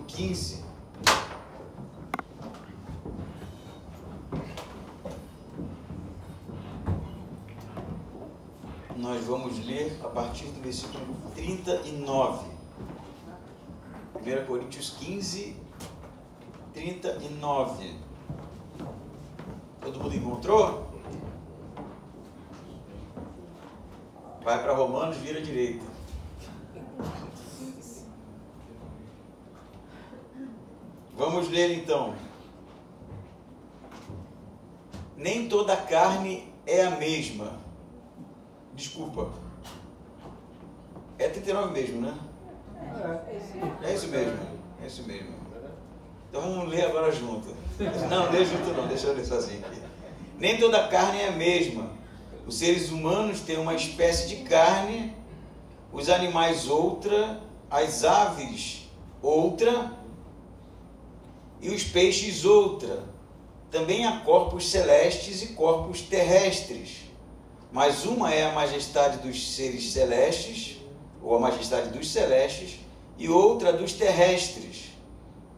15. Nós vamos ler a partir do versículo 39. 1 Coríntios 15, 39. Todo mundo encontrou? Vai para Romanos, vira à direita. Vamos ler então. Nem toda carne é a mesma. Desculpa. É 39 mesmo, né? É isso mesmo. É isso mesmo. Então vamos ler agora junto. Não, lê junto não, deixa eu ler sozinho aqui. Nem toda carne é a mesma. Os seres humanos têm uma espécie de carne, os animais outra, as aves outra e os peixes outra. Também há corpos celestes e corpos terrestres. Mas uma é a majestade dos seres celestes, ou a majestade dos celestes, e outra dos terrestres.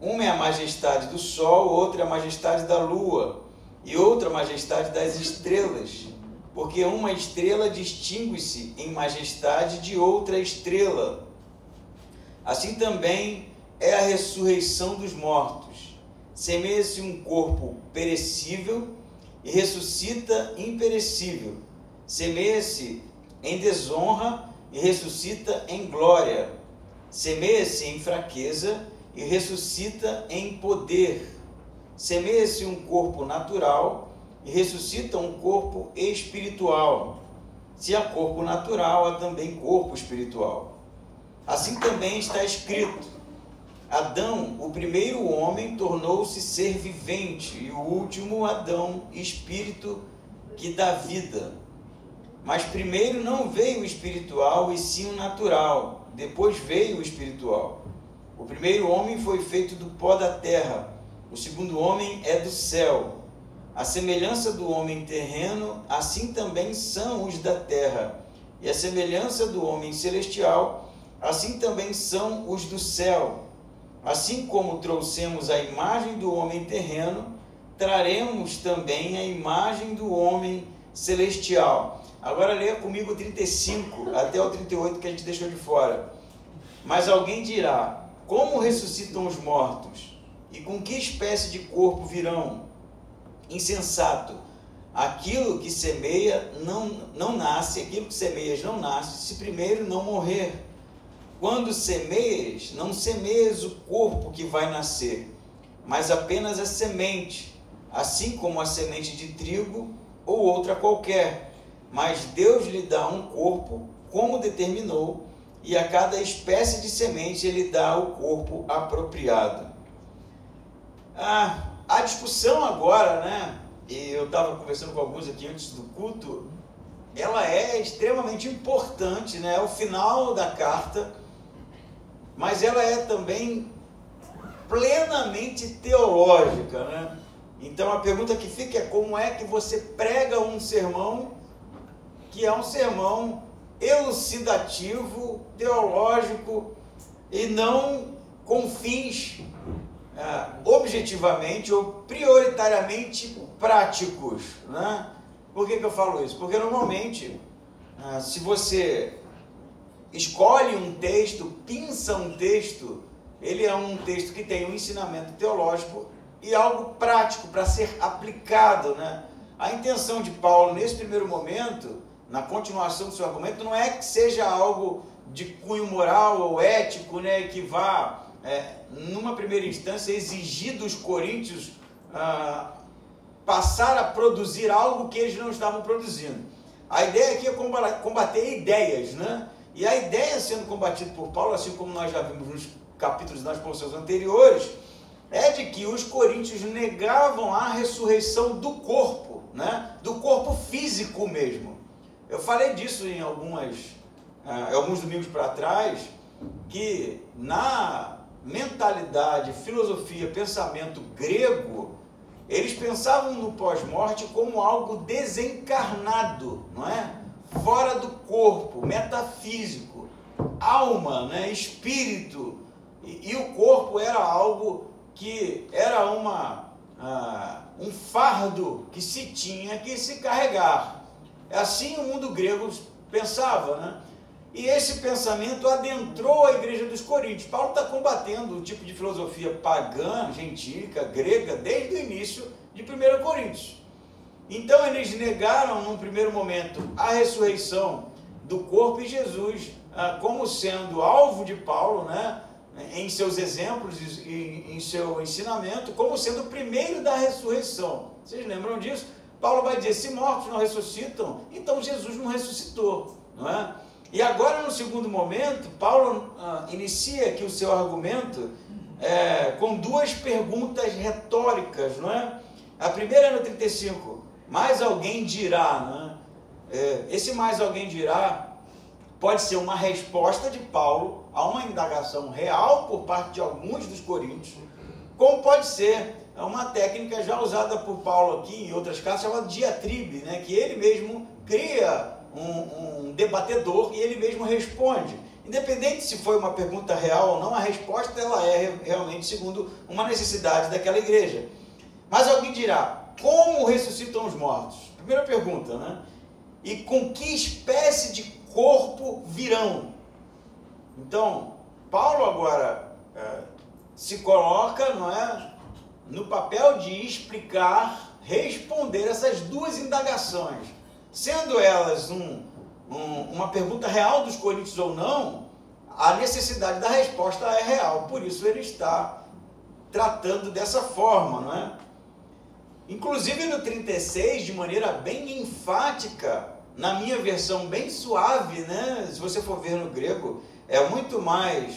Uma é a majestade do sol, outra é a majestade da lua, e outra a majestade das estrelas, porque uma estrela distingue-se em majestade de outra estrela. Assim também é a ressurreição dos mortos. Semeia-se um corpo perecível e ressuscita imperecível. Semeia-se em desonra e ressuscita em glória. Semeia-se em fraqueza e ressuscita em poder. Semeia-se um corpo natural e ressuscita um corpo espiritual. Se há corpo natural, há também corpo espiritual. Assim também está escrito: Adão, o primeiro homem, tornou-se ser vivente, e o último Adão, espírito que dá vida. Mas primeiro não veio o espiritual, e sim o natural. Depois veio o espiritual. O primeiro homem foi feito do pó da terra. O segundo homem é do céu. A semelhança do homem terreno, assim também são os da terra. E a semelhança do homem celestial, assim também são os do céu. Assim como trouxemos a imagem do homem terreno, traremos também a imagem do homem celestial. Agora leia comigo o 35 até o 38 que a gente deixou de fora. Mas alguém dirá: como ressuscitam os mortos? E com que espécie de corpo virão? Insensato! Aquilo que semeia não nasce, aquilo que semeias não nasce, se primeiro não morrer. Quando semeias, não semeias o corpo que vai nascer, mas apenas a semente, assim como a semente de trigo ou outra qualquer. Mas Deus lhe dá um corpo como determinou, e a cada espécie de semente ele dá o corpo apropriado. A discussão agora, né? E eu estava conversando com alguns aqui antes do culto, ela é extremamente importante, né? É o final da carta, mas ela é também plenamente teológica, né? Então a pergunta que fica é: como é que você prega um sermão que é um sermão elucidativo, teológico, e não com fins objetivamente ou prioritariamente práticos, né? Por que eu falo isso? Porque normalmente, se você escolhe um texto, pinça um texto, ele é um texto que tem um ensinamento teológico e algo prático para ser aplicado, né? A intenção de Paulo nesse primeiro momento, na continuação do seu argumento, não é que seja algo de cunho moral ou ético, né, que vá, numa primeira instância, exigir dos coríntios passar a produzir algo que eles não estavam produzindo. A ideia aqui é combater ideias, né? E a ideia sendo combatida por Paulo, assim como nós já vimos nos capítulos das porções anteriores, é de que os coríntios negavam a ressurreição do corpo, né? Do corpo físico mesmo. Eu falei disso em alguns domingos para trás, que na mentalidade, filosofia, pensamento grego, eles pensavam no pós-morte como algo desencarnado, não é? Fora do corpo, metafísico, alma, né? Espírito, e o corpo era algo que era um fardo que se tinha que se carregar. Assim o mundo grego pensava, né? E esse pensamento adentrou a igreja dos Coríntios. Paulo está combatendo o tipo de filosofia pagã, gentílica, grega, desde o início de 1 Coríntios. Então eles negaram, num primeiro momento, a ressurreição do corpo, e Jesus como sendo alvo de Paulo, né, em seus exemplos e em seu ensinamento, como sendo o primeiro da ressurreição. Vocês lembram disso? Paulo vai dizer, se mortos não ressuscitam, então Jesus não ressuscitou, não é? E agora, no segundo momento, Paulo inicia aqui o seu argumento com duas perguntas retóricas, não é? A primeira é no 35, mais alguém dirá, não é? Esse mais alguém dirá pode ser uma resposta de Paulo a uma indagação real por parte de alguns dos coríntios, como pode ser uma técnica já usada por Paulo aqui em outras cartas, chamada diatribe, né? Que ele mesmo cria um debatedor e ele mesmo responde. Independente se foi uma pergunta real ou não, a resposta ela é realmente segundo uma necessidade daquela igreja. Mas alguém dirá, como ressuscitam os mortos? Primeira pergunta, né? E com que espécie de corpo virão? Então, Paulo agora se coloca, não é, no papel de explicar, responder essas duas indagações. Sendo elas uma pergunta real dos coríntios ou não, a necessidade da resposta é real. Por isso ele está tratando dessa forma, não é? Inclusive no 36, de maneira bem enfática, na minha versão bem suave, né? Se você for ver no grego, é muito mais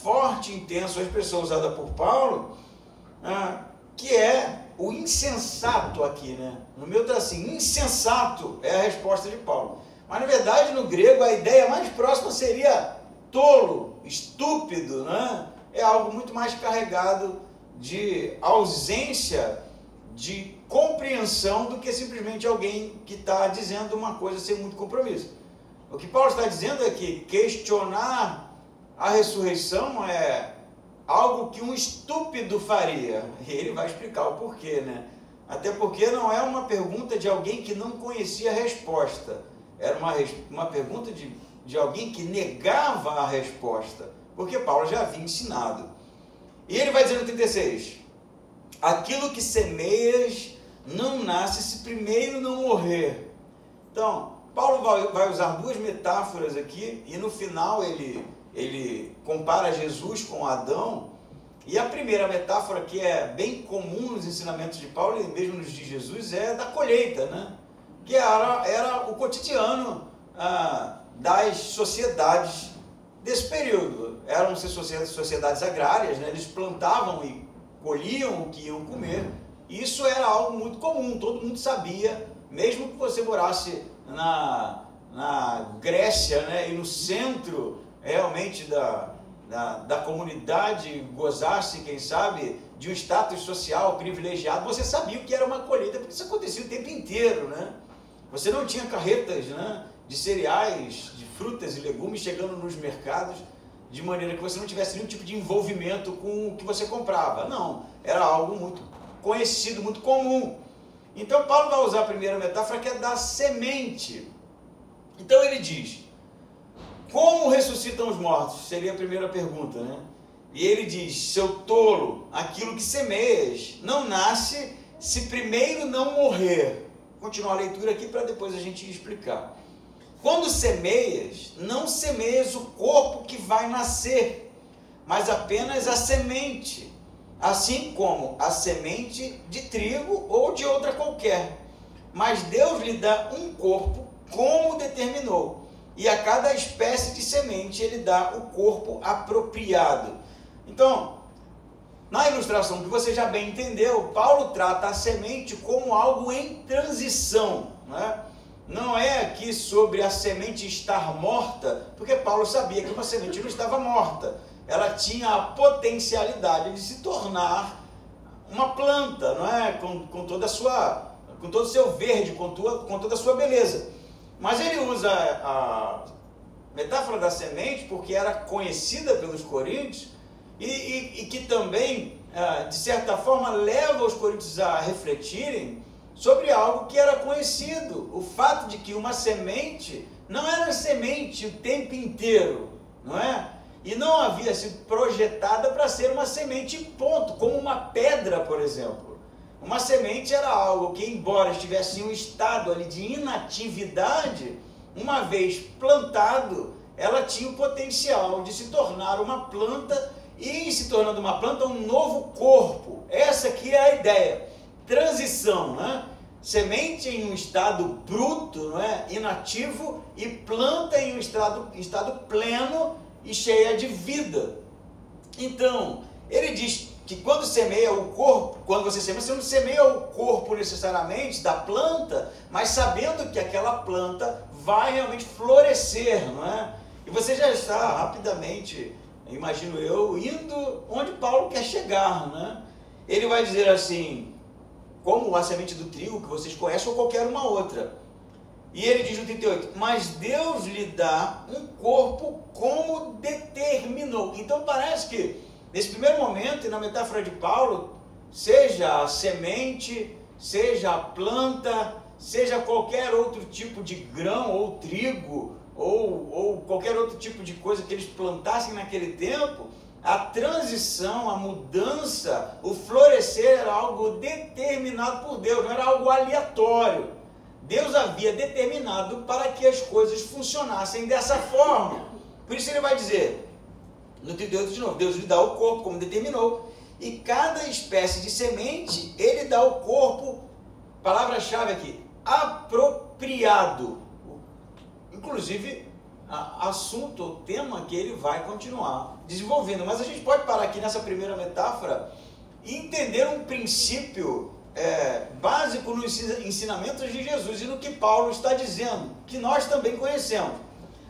forte e intenso a expressão usada por Paulo, que é o insensato aqui, né? No meu está assim, insensato é a resposta de Paulo. Mas na verdade no grego a ideia mais próxima seria tolo, estúpido, né? É algo muito mais carregado de ausência de compreensão do que simplesmente alguém que está dizendo uma coisa sem muito compromisso. O que Paulo está dizendo é que questionar a ressurreição é algo que um estúpido faria. E ele vai explicar o porquê, né? Até porque não é uma pergunta de alguém que não conhecia a resposta. Era uma pergunta de alguém que negava a resposta. Porque Paulo já havia ensinado. E ele vai dizer no 36, aquilo que semeias não nasce se primeiro não morrer. Então, Paulo vai usar duas metáforas aqui, e no final ele compara Jesus com Adão, e a primeira metáfora, que é bem comum nos ensinamentos de Paulo, e mesmo nos de Jesus, é da colheita, né? Que era o cotidiano das sociedades desse período. Eram sociedades agrárias, né? Eles plantavam e colhiam o que iam comer, e isso era algo muito comum, todo mundo sabia, mesmo que você morasse na Grécia, né? E no centro realmente da comunidade, gozasse, quem sabe, de um status social privilegiado, você sabia o que era uma colheita, porque isso acontecia o tempo inteiro, né? Você não tinha carretas, né, de cereais, de frutas e legumes chegando nos mercados, de maneira que você não tivesse nenhum tipo de envolvimento com o que você comprava. Não, era algo muito conhecido, muito comum. Então Paulo vai usar a primeira metáfora, que é da semente. Então ele diz, como ressuscitam os mortos? Seria a primeira pergunta, né? E ele diz, seu tolo, aquilo que semeias não nasce se primeiro não morrer. Vou continuar a leitura aqui para depois a gente explicar. Quando semeias, não semeias o corpo que vai nascer, mas apenas a semente, assim como a semente de trigo ou de outra qualquer. Mas Deus lhe dá um corpo como determinou, e a cada espécie de semente ele dá o corpo apropriado. Então, na ilustração que você já bem entendeu, Paulo trata a semente como algo em transição, né? Não é aqui sobre a semente estar morta, porque Paulo sabia que uma semente não estava morta. Ela tinha a potencialidade de se tornar uma planta, não é? Com todo o seu verde, com toda a sua beleza. Mas ele usa a metáfora da semente porque era conhecida pelos coríntios, e que também, de certa forma, leva os coríntios a refletirem sobre algo que era conhecido, o fato de que uma semente não era semente o tempo inteiro, não é? E não havia sido projetada para ser uma semente ponto, como uma pedra, por exemplo. Uma semente era algo que, embora estivesse em um estado ali de inatividade, uma vez plantado, ela tinha o potencial de se tornar uma planta e, se tornando uma planta, um novo corpo. Essa aqui é a ideia. Transição, né? Semente em um estado bruto, não é? Inativo, e planta em um estado pleno e cheia de vida. Então, ele diz que quando semeia o corpo, quando você não semeia o corpo necessariamente da planta, mas sabendo que aquela planta vai realmente florescer, não é? E você já está rapidamente, imagino eu, indo onde Paulo quer chegar, né? Ele vai dizer assim, como a semente do trigo que vocês conhecem ou qualquer uma outra. E ele diz no 38, mas Deus lhe dá um corpo como determinou. Então parece que, nesse primeiro momento, e na metáfora de Paulo, seja a semente, seja a planta, seja qualquer outro tipo de grão ou trigo, ou qualquer outro tipo de coisa que eles plantassem naquele tempo, a transição, a mudança, o florescer era algo determinado por Deus, não era algo aleatório. Deus havia determinado para que as coisas funcionassem dessa forma. Por isso ele vai dizer, no 38 de novo, Deus lhe dá o corpo como determinou, e cada espécie de semente, ele dá o corpo, palavra-chave aqui, apropriado. Inclusive, assunto, tema que ele vai continuar desenvolvendo. Mas a gente pode parar aqui nessa primeira metáfora e entender um princípio básico nos ensinamentos de Jesus e no que Paulo está dizendo, que nós também conhecemos.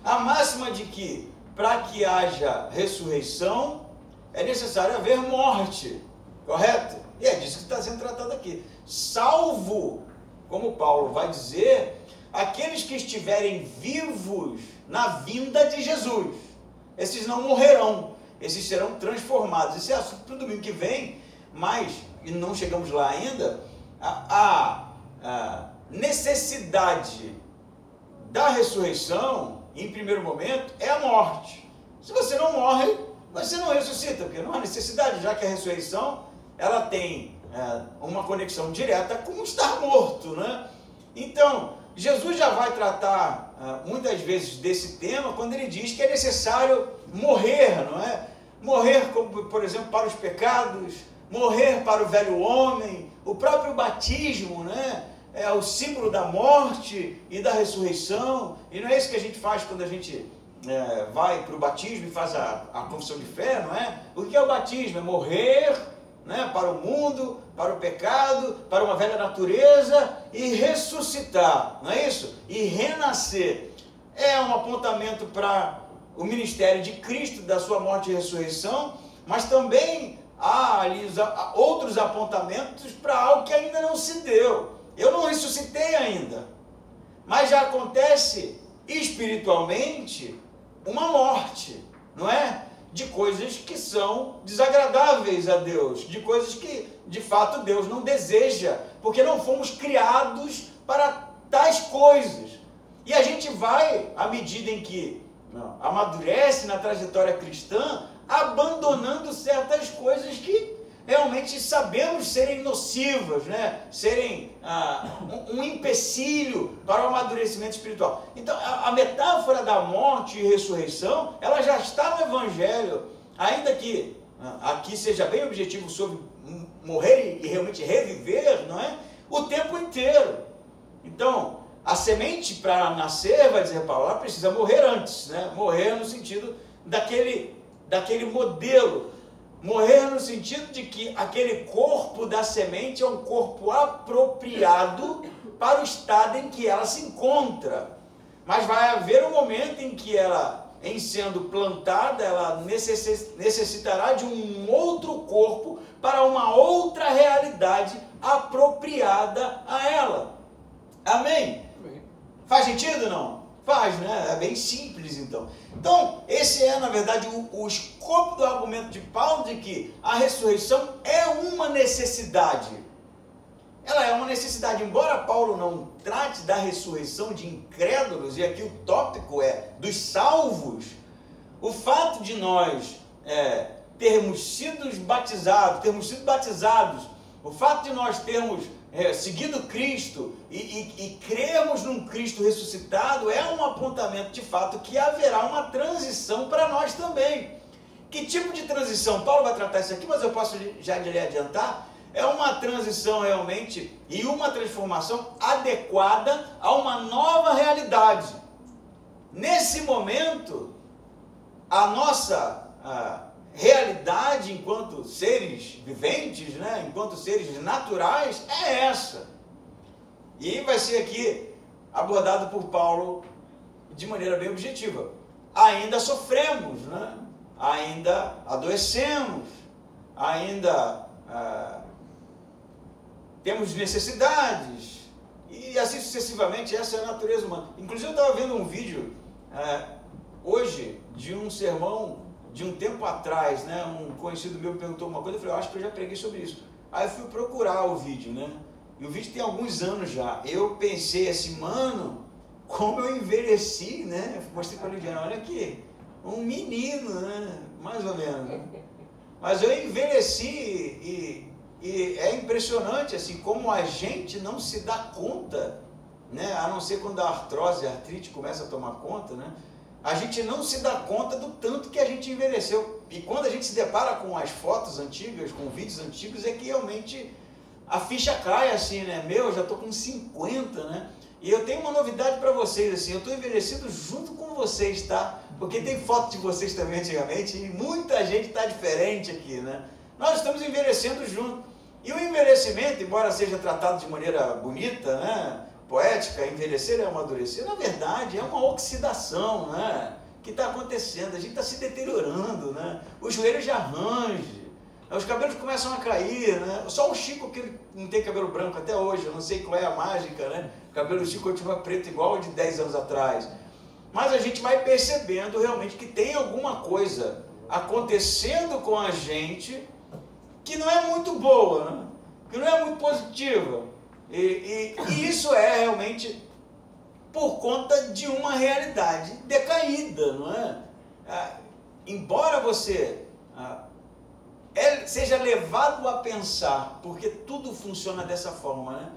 A máxima de que, para que haja ressurreição, é necessário haver morte, correto? E é disso que está sendo tratado aqui. Salvo, como Paulo vai dizer, aqueles que estiverem vivos na vinda de Jesus. Esses não morrerão, esses serão transformados. Esse é assunto para o domingo que vem, mas, e não chegamos lá ainda, a necessidade da ressurreição, em primeiro momento, é a morte. Se você não morre, você não ressuscita, porque não há necessidade, já que a ressurreição ela tem uma conexão direta com estar morto, né? Então, Jesus já vai tratar muitas vezes desse tema quando ele diz que é necessário morrer, não é? Morrer, como, por exemplo, para os pecados, morrer para o velho homem, o próprio batismo, né? É o símbolo da morte e da ressurreição, e não é isso que a gente faz quando a gente vai para o batismo e faz a confissão de fé, não é? O que é o batismo? É morrer, né, para o mundo, para o pecado, para uma velha natureza e ressuscitar, não é isso? E renascer. É um apontamento para o ministério de Cristo, da sua morte e ressurreição, mas também há ali outros apontamentos para algo que ainda não se deu. Eu não ressuscitei ainda, mas já acontece espiritualmente uma morte, não é? De coisas que são desagradáveis a Deus, de coisas que de fato Deus não deseja, porque não fomos criados para tais coisas. E a gente vai, à medida em que amadurece na trajetória cristã, abandonando certas coisas que realmente sabemos serem nocivas, né? Serem um empecilho para o amadurecimento espiritual. Então, a metáfora da morte e ressurreição, ela já está no Evangelho, ainda que aqui seja bem objetivo sobre morrer e realmente reviver, não é? O tempo inteiro. Então, a semente para nascer, vai dizer Paulo, ela precisa morrer antes, né? Morrer no sentido daquele modelo. Morrer no sentido de que aquele corpo da semente é um corpo apropriado para o estado em que ela se encontra. Mas vai haver um momento em que ela, em sendo plantada, ela necessitará de um outro corpo para uma outra realidade apropriada a ela. Amém? Faz sentido ou não? Faz, né? É bem simples, então. Então, esse é, na verdade, o escopo do argumento de Paulo de que a ressurreição é uma necessidade. Ela é uma necessidade. Embora Paulo não trate da ressurreição de incrédulos, e aqui o tópico é dos salvos, o fato de nós termos sido batizados, o fato de nós termos seguido Cristo e crermos num Cristo ressuscitado é um apontamento de fato que haverá uma transição para nós também. Que tipo de transição? Paulo vai tratar isso aqui, mas eu posso já lhe adiantar. É uma transição realmente e uma transformação adequada a uma nova realidade. Nesse momento, a nossa realidade enquanto seres viventes, né, enquanto seres naturais, é essa. E vai ser aqui abordado por Paulo de maneira bem objetiva. Ainda sofremos, né? Ainda adoecemos, ainda temos necessidades, e assim sucessivamente. Essa é a natureza humana. Inclusive eu estava vendo um vídeo hoje de um sermão de um tempo atrás, né? Um conhecido meu me perguntou uma coisa, eu falei, eu acho que eu já preguei sobre isso. Aí eu fui procurar o vídeo, né? E o vídeo tem alguns anos já. Eu pensei assim, mano, como eu envelheci, né? Eu mostrei para a Lidiana, olha aqui, um menino, né? Mais ou menos. Mas eu envelheci e é impressionante, assim, como a gente não se dá conta, né? A não ser quando a artrose, a artrite começa a tomar conta, né? A gente não se dá conta do tanto que a gente envelheceu. E quando a gente se depara com as fotos antigas, com vídeos antigos, é que realmente a ficha cai assim, né? Meu, eu já estou com 50, né? E eu tenho uma novidade para vocês, assim, eu estou envelhecido junto com vocês, tá? Porque tem foto de vocês também antigamente e muita gente está diferente aqui, né? Nós estamos envelhecendo junto. E o envelhecimento, embora seja tratado de maneira bonita, né? Poética, envelhecer é amadurecer, na verdade é uma oxidação, né? Que está acontecendo, a gente está se deteriorando, né? Os joelhos já rangem, os cabelos começam a cair, né? Só o Chico que não tem cabelo branco até hoje, eu não sei qual é a mágica, né? O cabelo do Chico continua preto igual ao de 10 anos atrás. Mas a gente vai percebendo realmente que tem alguma coisa acontecendo com a gente que não é muito boa, né? Que não é muito positiva. E isso é realmente por conta de uma realidade decaída, não é? Embora você seja levado a pensar, porque tudo funciona dessa forma, né?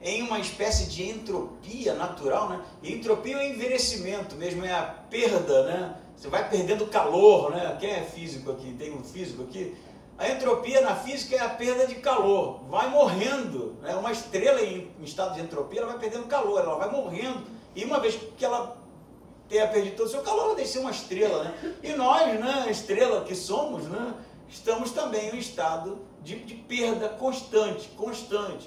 Em uma espécie de entropia natural, né? E entropia é o envelhecimento mesmo, é a perda, né? Você vai perdendo calor, né? Quem é físico aqui? Tem um físico aqui? A entropia na física é a perda de calor, vai morrendo, né? Uma estrela em estado de entropia, ela vai perdendo calor, ela vai morrendo, e uma vez que ela tenha perdido todo o seu calor, ela deixa de ser uma estrela, né? E nós, né, estrela que somos, né, estamos também em um estado de perda constante,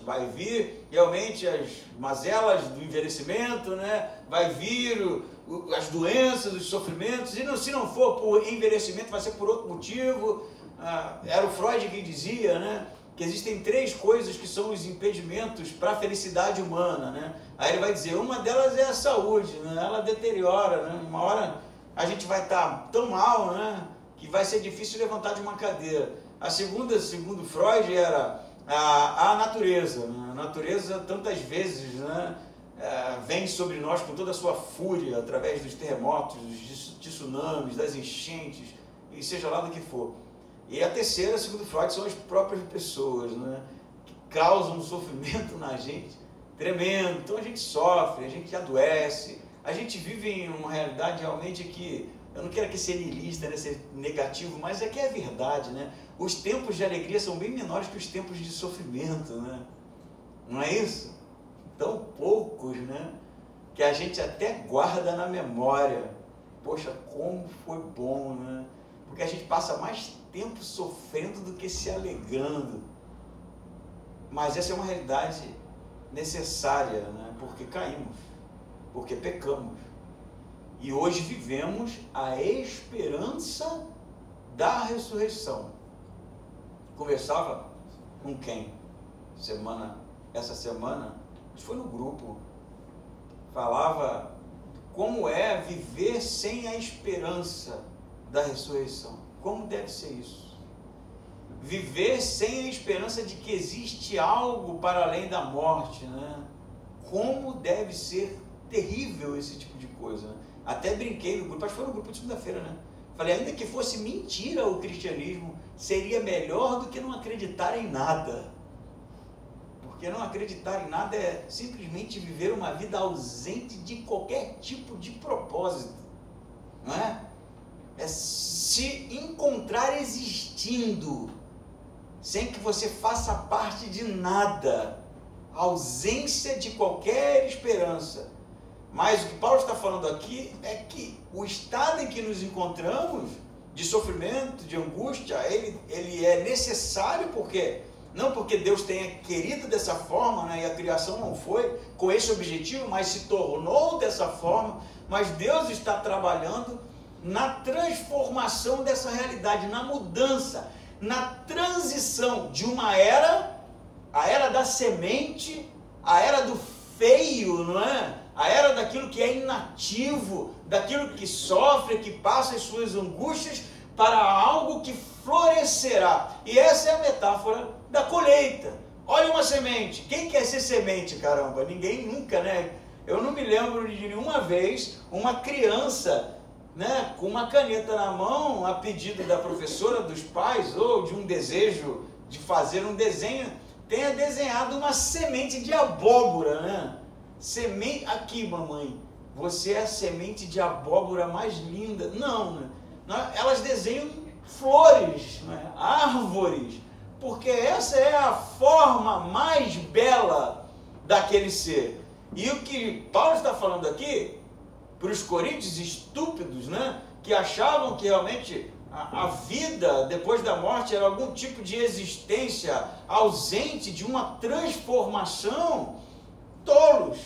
vai vir realmente as mazelas do envelhecimento, né? Vai vir as doenças, os sofrimentos, e se não for por envelhecimento, vai ser por outro motivo. Era o Freud que dizia, né, que existem 3 coisas que são os impedimentos para a felicidade humana, né? Aí ele vai dizer, uma delas é a saúde, né? Ela deteriora, né? Uma hora a gente vai estar tão mal, né, que vai ser difícil levantar de uma cadeira. A segunda, segundo Freud, era a natureza, né? A natureza tantas vezes, né, vem sobre nós com toda a sua fúria, através dos terremotos, dos tsunamis, das enchentes, e seja lá do que for. E a terceira, segundo Freud, são as próprias pessoas, né, que causam um sofrimento na gente tremendo. Então a gente sofre, a gente adoece, a gente vive em uma realidade realmente que, eu não quero aqui ser niilista, né, ser negativo, mas é que é verdade, né? Os tempos de alegria são bem menores que os tempos de sofrimento, né? Não é isso? Tão poucos, né, que a gente até guarda na memória. Poxa, como foi bom, né? Porque a gente passa mais tempo sofrendo do que se alegrando. Mas essa é uma realidade necessária, né? Porque caímos, porque pecamos. E hoje vivemos a esperança da ressurreição. Conversava com quem? Essa semana, foi no grupo, falava como é viver sem a esperança da ressurreição. Como deve ser isso? Viver sem a esperança de que existe algo para além da morte, né? Como deve ser terrível esse tipo de coisa, né? Até brinquei no grupo, acho que foi no grupo de segunda-feira, né? Falei, ainda que fosse mentira o cristianismo, seria melhor do que não acreditar em nada. Porque não acreditar em nada é simplesmente viver uma vida ausente de qualquer tipo de propósito, não é? É se encontrar existindo, sem que você faça parte de nada, ausência de qualquer esperança. Mas o que Paulo está falando aqui é que o estado em que nos encontramos, de sofrimento, de angústia, ele é necessário, porque não porque Deus tenha querido dessa forma, né, e a criação não foi com esse objetivo, mas se tornou dessa forma, mas Deus está trabalhando na transformação dessa realidade, na mudança, na transição de uma era, a era da semente, a era do feio, não é? A era daquilo que é inativo, daquilo que sofre, que passa as suas angústias, para algo que florescerá. E essa é a metáfora da colheita. Olha uma semente. Quem quer ser semente, caramba? Ninguém nunca, né? Eu não me lembro de nenhuma vez uma criança, né, com uma caneta na mão, a pedido da professora, dos pais, ou de um desejo de fazer um desenho, tenha desenhado uma semente de abóbora, né? Semente, aqui mamãe, você é a semente de abóbora mais linda. Não, né? Elas desenham flores, né? Árvores, porque essa é a forma mais bela daquele ser. E o que Paulo está falando aqui, para os coríntios estúpidos, né, que achavam que realmente a vida depois da morte era algum tipo de existência ausente de uma transformação, tolos.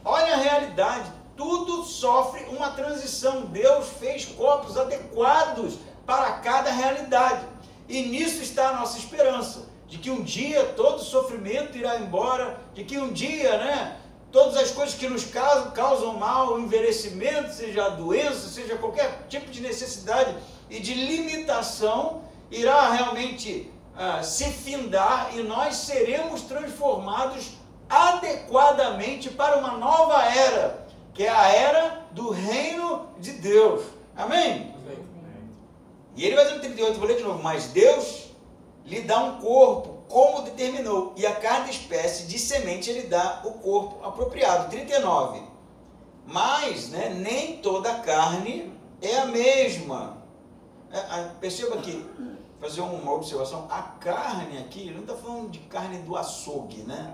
Olha a realidade, tudo sofre uma transição. Deus fez corpos adequados para cada realidade, e nisso está a nossa esperança, de que um dia todo sofrimento irá embora, de que um dia, né, todas as coisas que nos causam mal, o envelhecimento, seja a doença, seja qualquer tipo de necessidade e de limitação, irá realmente se findar, e nós seremos transformados adequadamente para uma nova era, que é a era do reino de Deus. Amém? Amém. E ele vai dizer no 38, vou ler de novo, mas Deus lhe dá um corpo como determinou, e a cada espécie de semente ele dá o corpo apropriado. 39. Mas, né, nem toda carne é a mesma. Perceba aqui, fazer uma observação, a carne aqui, ele não está falando de carne do açougue, né?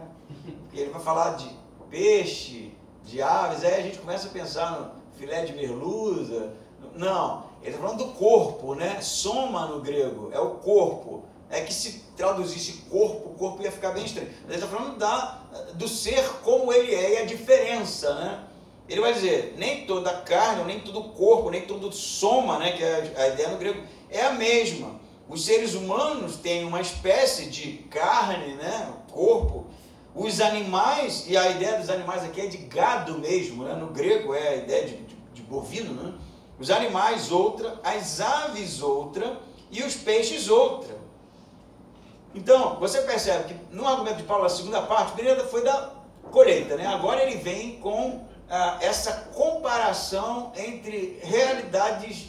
Porque ele vai falar de peixe, de aves, aí a gente começa a pensar no filé de merluza. Não, ele está falando do corpo, né? Soma no grego, é o corpo. É que se traduzisse corpo, o corpo ia ficar bem estranho. Ele está falando do ser como ele é e a diferença, né? Ele vai dizer, nem toda carne, nem todo corpo, nem todo soma, né, que é a ideia no grego, é a mesma. Os seres humanos têm uma espécie de carne, né, corpo. Os animais, e a ideia dos animais aqui é de gado mesmo, né? No grego é a ideia de bovino, né? Os animais outra, as aves outra e os peixes outra. Então, você percebe que no argumento de Paulo, a segunda parte, a primeira foi da colheita, né? Agora ele vem com essa comparação entre realidades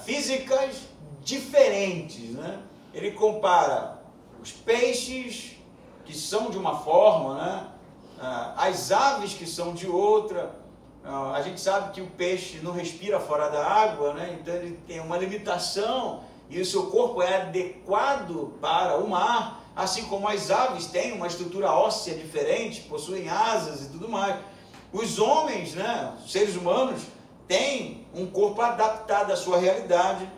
físicas diferentes, né? Ele compara os peixes, que são de uma forma, né? As aves, que são de outra. A gente sabe que o peixe não respira fora da água, né? Então ele tem uma limitação e o seu corpo é adequado para o mar, assim como as aves têm uma estrutura óssea diferente, possuem asas e tudo mais. Os homens, né, os seres humanos, têm um corpo adaptado à sua realidade.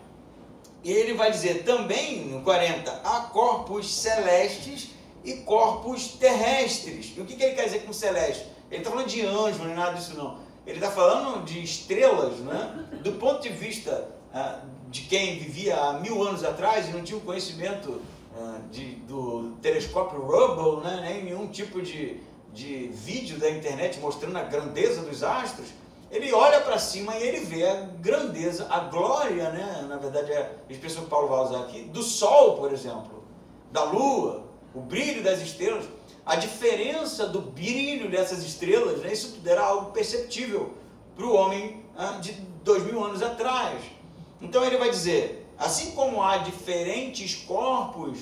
E ele vai dizer também, no 40, há corpos celestes e corpos terrestres. E o que ele quer dizer com celeste? Ele está falando de anjo, não é nada disso não. Ele está falando de estrelas, né? Do ponto de vista de quem vivia há 1000 anos atrás e não tinha o conhecimento do telescópio Hubble, né? Nem nenhum tipo de vídeo da internet mostrando a grandeza dos astros. ele olha para cima e ele vê a grandeza, a glória, né? Na verdade é a expressão que Paulo vai usar aqui, do sol, por exemplo, da lua, o brilho das estrelas, a diferença do brilho dessas estrelas, né? Isso tudo era algo perceptível para o homem de 2000 anos atrás. Então ele vai dizer, assim como há diferentes corpos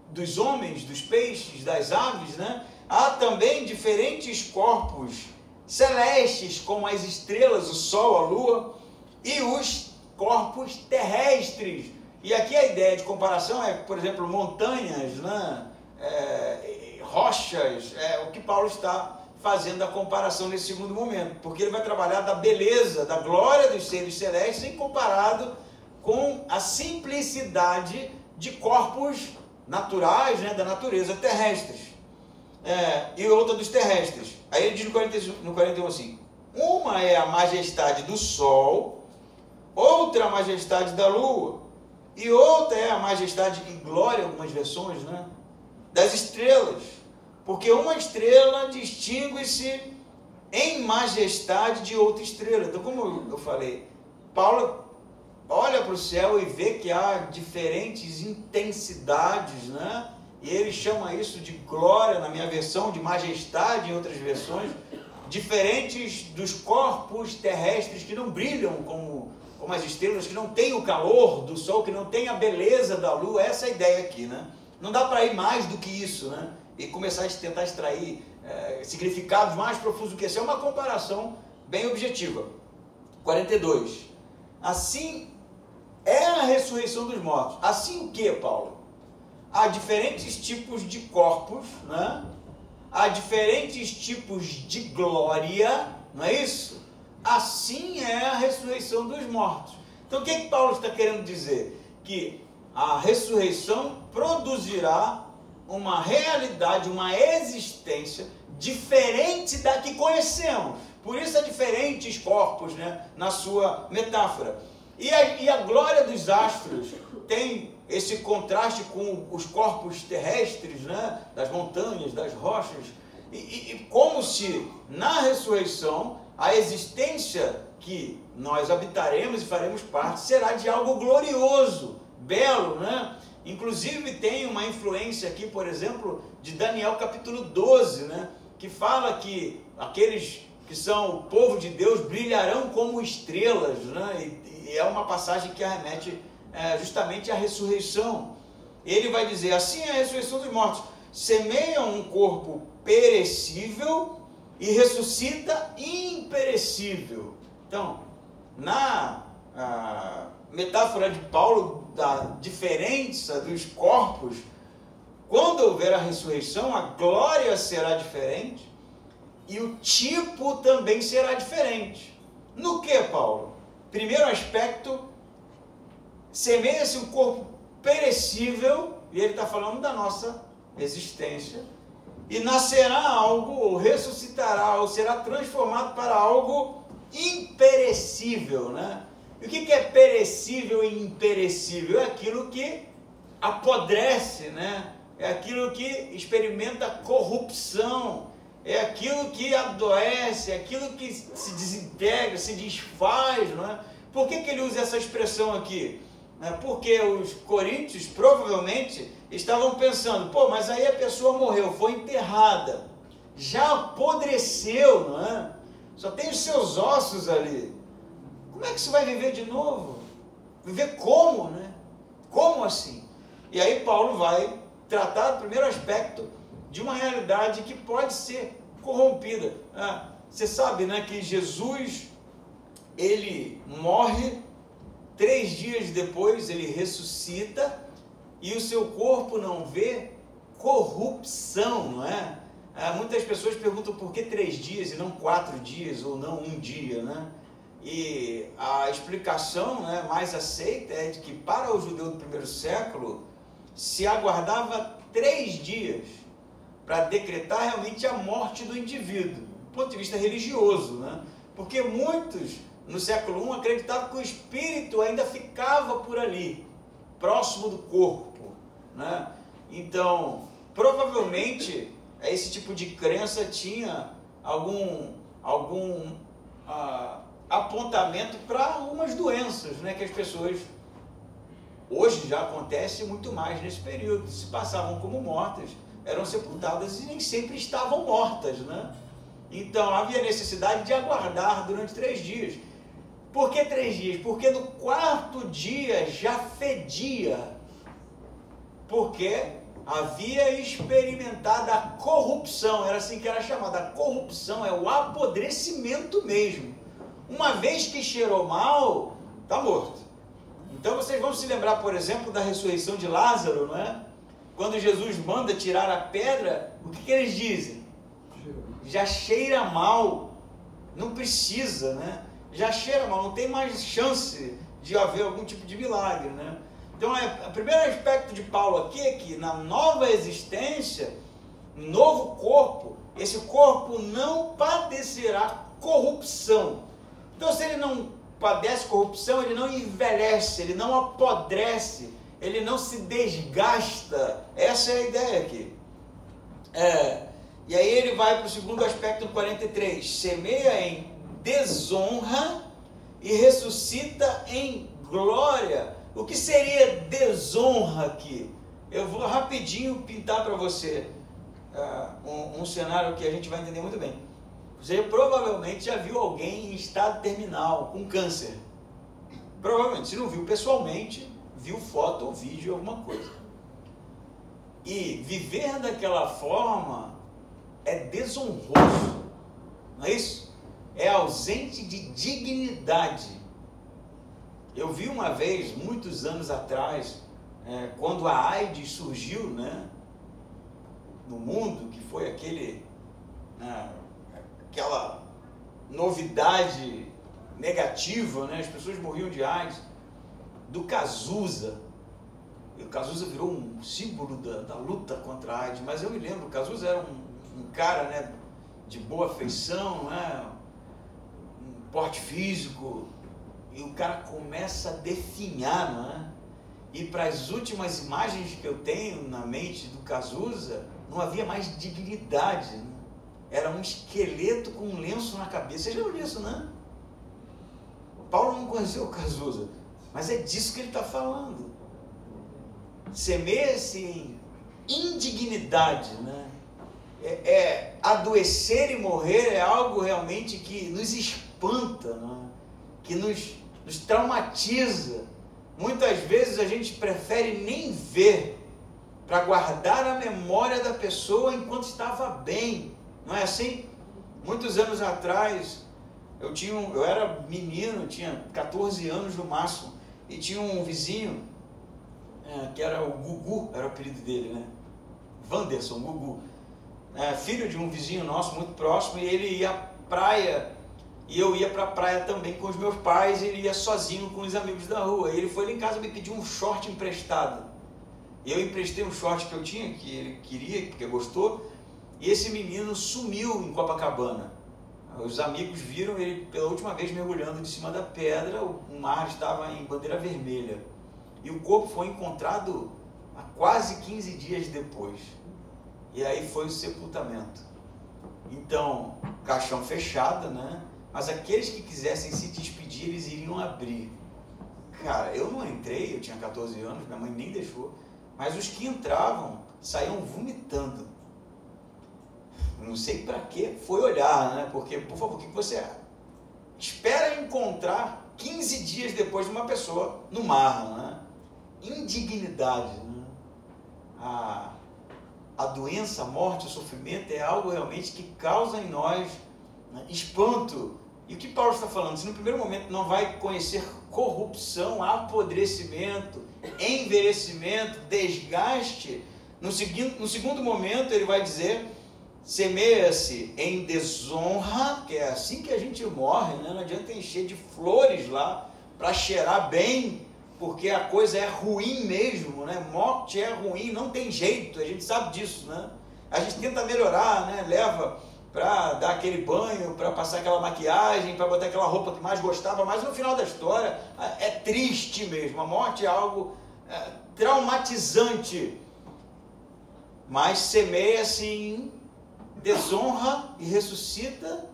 dos homens, dos peixes, das aves, né? Há também diferentes corpos celestes, como as estrelas, o sol, a lua, e os corpos terrestres. E aqui a ideia de comparação é, por exemplo, montanhas, né? Rochas, o que Paulo está fazendo a comparação nesse segundo momento, porque ele vai trabalhar da beleza, da glória dos seres celestes, em comparado com a simplicidade de corpos naturais, né? Da natureza terrestres. E outra dos terrestres. Aí ele diz no 41 assim, uma é a majestade do sol, outra a majestade da lua, e outra é a majestade e glória, algumas versões, né, das estrelas, porque uma estrela distingue-se em majestade de outra estrela. Então, como eu falei, Paulo olha para o céu e vê que há diferentes intensidades, né? E ele chama isso de glória, na minha versão, de majestade em outras versões, diferentes dos corpos terrestres que não brilham como as estrelas, que não têm o calor do sol, que não têm a beleza da lua. Essa é a ideia aqui, né? Não dá para ir mais do que isso, né? E começar a tentar extrair significados mais profundos do que esse. É uma comparação bem objetiva. 42. Assim é a ressurreição dos mortos. Assim o que, Paulo? Há diferentes tipos de corpos, né? Há diferentes tipos de glória, não é isso? Assim é a ressurreição dos mortos. Então o que Paulo está querendo dizer? Que a ressurreição produzirá uma realidade, uma existência diferente da que conhecemos. Por isso há diferentes corpos, né? Na sua metáfora. E a glória dos astros tem esse contraste com os corpos terrestres, né? Das montanhas, das rochas, e como se na ressurreição a existência que nós habitaremos e faremos parte será de algo glorioso, belo, né? Inclusive tem uma influência aqui, por exemplo, de Daniel capítulo 12, né? Que fala que aqueles que são o povo de Deus brilharão como estrelas, né? E é uma passagem que arremete justamente à ressurreição. Ele vai dizer, assim é a ressurreição dos mortos, semeiam um corpo perecível e ressuscita imperecível. Então, na metáfora de Paulo da diferença dos corpos, quando houver a ressurreição, a glória será diferente e o tipo também será diferente. No que, Paulo? Primeiro aspecto, semeia-se um corpo perecível, e ele está falando da nossa existência, e nascerá algo, ou ressuscitará, ou será transformado para algo imperecível, né? E o que é perecível e imperecível? É aquilo que apodrece, né? É aquilo que experimenta corrupção, é aquilo que adoece, é aquilo que se desintegra, se desfaz, não é? Por que ele usa essa expressão aqui? Porque os coríntios provavelmente estavam pensando, pô, mas aí a pessoa morreu, foi enterrada, já apodreceu, não é? Só tem os seus ossos ali. Como é que você vai viver de novo? Viver como, né? Como assim? E aí Paulo vai tratar do primeiro aspecto de uma realidade que pode ser corrompida. Você sabe, né, que Jesus, ele morre, 3 dias depois ele ressuscita e o seu corpo não vê corrupção, não é? Muitas pessoas perguntam por que 3 dias e não 4 dias ou não 1 dia, né? E a explicação, né, mais aceita é de que para o judeu do primeiro século se aguardava 3 dias para decretar realmente a morte do indivíduo, do ponto de vista religioso, né? Porque muitos no século I acreditavam que o espírito ainda ficava por ali, próximo do corpo, né? Então, provavelmente, esse tipo de crença tinha algum algum apontamento para algumas doenças, né, que as pessoas, hoje já acontece muito mais nesse período, se passavam como mortas, eram sepultadas e nem sempre estavam mortas, né? Então havia necessidade de aguardar durante 3 dias. Por que 3 dias? Porque no 4º dia já fedia, porque havia experimentado a corrupção, era assim que era chamada, a corrupção é o apodrecimento mesmo. Uma vez que cheirou mal, está morto. Então vocês vão se lembrar, por exemplo, da ressurreição de Lázaro, não é? Quando Jesus manda tirar a pedra, o que eles dizem? Já cheira mal, não precisa, né? Já cheira mal, não tem mais chance de haver algum tipo de milagre, né? Então, o primeiro aspecto de Paulo aqui é que na nova existência, novo corpo, esse corpo não padecerá corrupção. Então, se ele não padece corrupção, ele não envelhece, ele não apodrece, ele não se desgasta. Essa é a ideia aqui. E aí ele vai para o segundo aspecto do 43. Semeia em desonra e ressuscita em glória. O que seria desonra aqui? Eu vou rapidinho pintar para você um cenário que a gente vai entender muito bem. Você provavelmente já viu alguém em estado terminal, com câncer. Provavelmente, se não viu pessoalmente, viu foto ou vídeo, alguma coisa. E viver daquela forma é desonroso, não é isso? É ausente de dignidade. Eu vi uma vez, muitos anos atrás, quando a AIDS surgiu, né, no mundo, que foi aquela novidade negativa, né, as pessoas morriam de AIDS, do Cazuza. E o Cazuza virou um símbolo da luta contra a AIDS, mas eu me lembro, o Cazuza era um cara, né, de boa feição, né, um porte físico, e o cara começa a definhar, né? E para as últimas imagens que eu tenho na mente do Cazuza, não havia mais dignidade, né? Era um esqueleto com um lenço na cabeça. Vocês já viram isso, né? O Paulo não conheceu o Cazuza, mas é disso que ele está falando. Semeia-se em indignidade, né? Adoecer e morrer é algo realmente que nos espanta, né? Que nos traumatiza. Muitas vezes a gente prefere nem ver, para guardar a memória da pessoa enquanto estava bem. Não é assim? Muitos anos atrás, eu era menino, tinha 14 anos no máximo, e tinha um vizinho, que era o Gugu, era o apelido dele, né? Wanderson, Gugu. Filho de um vizinho nosso muito próximo, e ele ia à praia, e eu ia para a praia também com os meus pais, e ele ia sozinho com os amigos da rua. E ele foi lá em casa e me pediu um short emprestado. E eu emprestei um short que eu tinha, que ele queria, porque gostou, e esse menino sumiu em Copacabana. Os amigos viram ele pela última vez mergulhando de cima da pedra, o mar estava em bandeira vermelha. E o corpo foi encontrado há quase 15 dias depois. E aí foi o sepultamento. Então, caixão fechado, né? Mas aqueles que quisessem se despedir, eles iriam abrir. Cara, eu não entrei, eu tinha 14 anos, minha mãe nem deixou. Mas os que entravam, saíam vomitando. Não sei para que foi olhar, né? Porque, por favor, o que você espera encontrar 15 dias depois de uma pessoa no mar, né? Indignidade, né? A doença, a morte, o sofrimento é algo realmente que causa em nós, né, espanto. E o que Paulo está falando? Se no primeiro momento não vai conhecer corrupção, apodrecimento, envelhecimento, desgaste, no segundo momento ele vai dizer: semeia-se em desonra, que é assim que a gente morre, né? Não adianta encher de flores lá para cheirar bem, porque a coisa é ruim mesmo, né? Morte é ruim, não tem jeito, a gente sabe disso, né? A gente tenta melhorar, né? Leva para dar aquele banho, para passar aquela maquiagem, para botar aquela roupa que mais gostava, mas no final da história é triste mesmo. A morte é algo traumatizante, mas semeia-se em desonra e ressuscita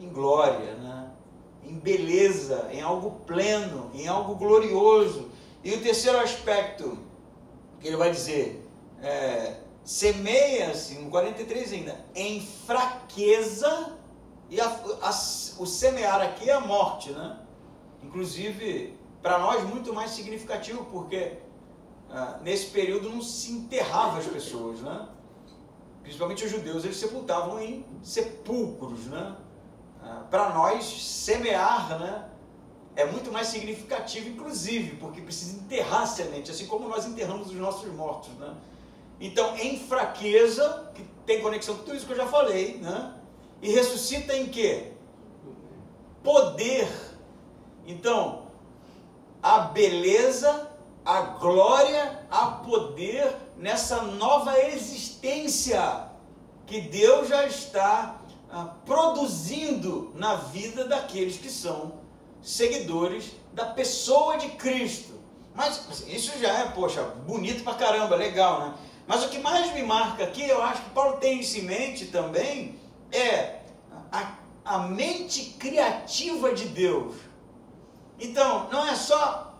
em glória, né? Em beleza, em algo pleno, em algo glorioso. E o terceiro aspecto que ele vai dizer, semeia-se, no 43 ainda, em fraqueza, e o semear aqui é a morte, né? Inclusive, para nós, muito mais significativo, porque nesse período não se enterrava as pessoas, né? Principalmente os judeus, eles sepultavam em sepulcros, né? Para nós, semear, né, é muito mais significativo, inclusive, porque precisa enterrar a semente, assim como nós enterramos os nossos mortos, né? Então, em fraqueza, que tem conexão com tudo isso que eu já falei, né? E ressuscita em quê? Poder. Então, a beleza, a glória, a poder nessa nova existência que Deus já está produzindo na vida daqueles que são seguidores da pessoa de Cristo. Mas isso já é, poxa, bonito pra caramba, legal, né? Mas o que mais me marca aqui, eu acho que Paulo tem isso em mente também, é a mente criativa de Deus. Então, não é só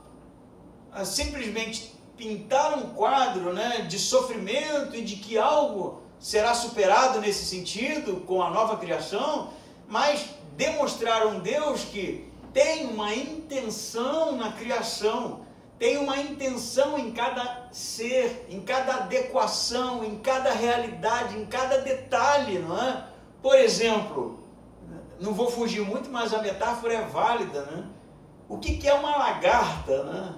simplesmente pintar um quadro, né, de sofrimento e de que algo será superado nesse sentido com a nova criação, mas demonstrar um Deus que tem uma intenção na criação, tem uma intenção em cada ser, em cada adequação, em cada realidade, em cada detalhe, não é? Por exemplo, não vou fugir muito, mas a metáfora é válida, né? O que é uma lagarta, né?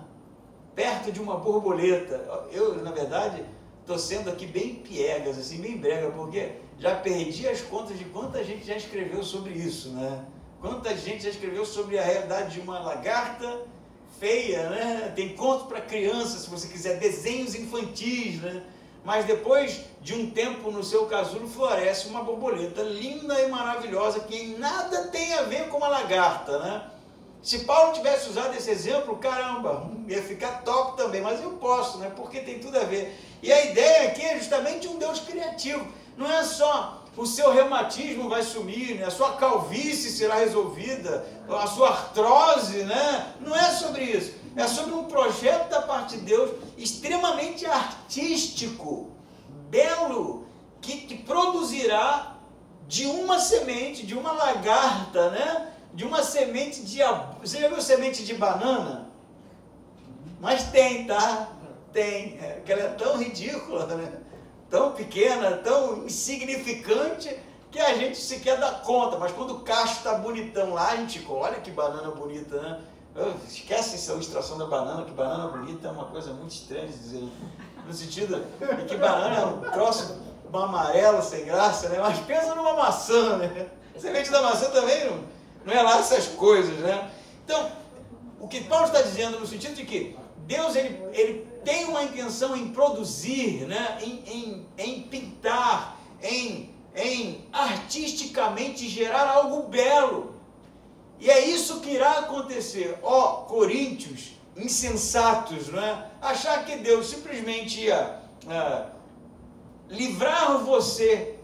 Perto de uma borboleta? Eu, na verdade, estou sendo aqui bem piegas, assim, bem brega, porque já perdi as contas de quanta gente já escreveu sobre isso, né? Quanta gente já escreveu sobre a realidade de uma lagarta feia, né? Tem conto para criança, se você quiser, desenhos infantis, né? Mas depois de um tempo no seu casulo floresce uma borboleta linda e maravilhosa que em nada tem a ver com uma lagarta, né? Se Paulo tivesse usado esse exemplo, caramba, ia ficar top também, mas eu posso, né? Porque tem tudo a ver. E a ideia aqui é justamente um Deus criativo. Não é só o seu reumatismo vai sumir, né? A sua calvície será resolvida, a sua artrose, né? Não é sobre isso. É sobre um projeto da parte de Deus extremamente artístico, belo, que produzirá de uma semente, de uma lagarta, né? De uma semente de... Você já viu semente de banana? Mas tem, tá? Tem. Porque ela é tão ridícula, né? Tão pequena, tão insignificante, que a gente sequer dá conta. Mas quando o cacho está bonitão lá, a gente olha que banana bonita, né? Esquece essa ilustração da banana, que banana bonita é uma coisa muito estranha de dizer. No sentido de que banana é um troço amarelo, sem graça, né? Mas pensa numa maçã, né? A semente da maçã também não é lá essas coisas, né? Então, o que Paulo está dizendo no sentido de que Deus ele tem uma intenção em produzir, né? em pintar, em artisticamente gerar algo belo. E é isso que irá acontecer. Ó, coríntios insensatos, não é? Achar que Deus simplesmente ia livrar você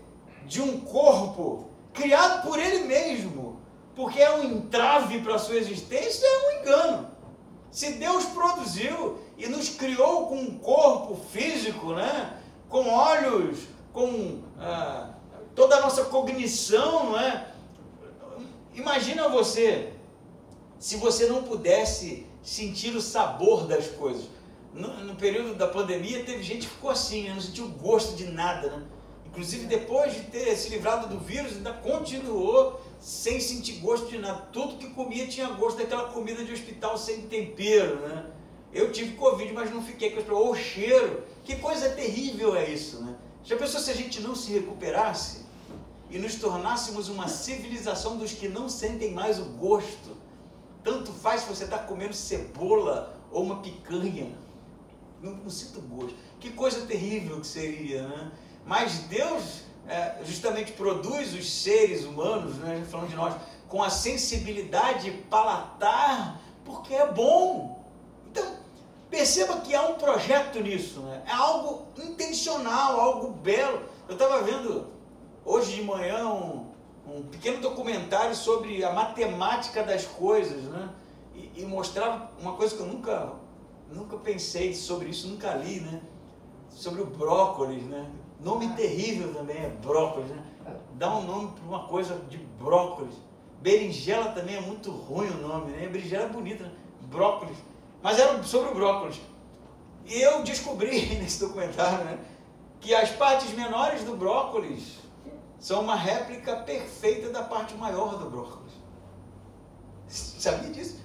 de um corpo criado por Ele mesmo, porque é um entrave para a sua existência, é um engano. Se Deus produziu e nos criou com um corpo físico, né? Com olhos, com toda a nossa cognição, não é? Imagina você, se você não pudesse sentir o sabor das coisas. No período da pandemia, teve gente que ficou assim, não sentiu gosto de nada, né? Inclusive, depois de ter se livrado do vírus, ainda continuou sem sentir gosto de nada. Tudo que comia tinha gosto daquela comida de hospital sem tempero, né? Eu tive Covid, mas não fiquei com o cheiro. Que coisa terrível é isso, né? Já pensou se a gente não se recuperasse e nos tornássemos uma civilização dos que não sentem mais o gosto? Tanto faz se você está comendo cebola ou uma picanha. Não sinto gosto. Que coisa terrível que seria, né? Mas Deus justamente produz os seres humanos, né, falando de nós, com a sensibilidade palatar, porque é bom. Então, perceba que há um projeto nisso, né? É algo intencional, algo belo. Eu estava vendo hoje de manhã um pequeno documentário sobre a matemática das coisas, né? E mostrava uma coisa que eu nunca pensei sobre isso, nunca li, né? Sobre o brócolis, né? Nome terrível também, é brócolis, né? Dá um nome para uma coisa de brócolis. Berinjela também é muito ruim o nome, né? Berinjela é bonita, né? Brócolis. Mas era sobre o brócolis. E eu descobri nesse documentário, né, que as partes menores do brócolis são uma réplica perfeita da parte maior do brócolis. Sabia disso?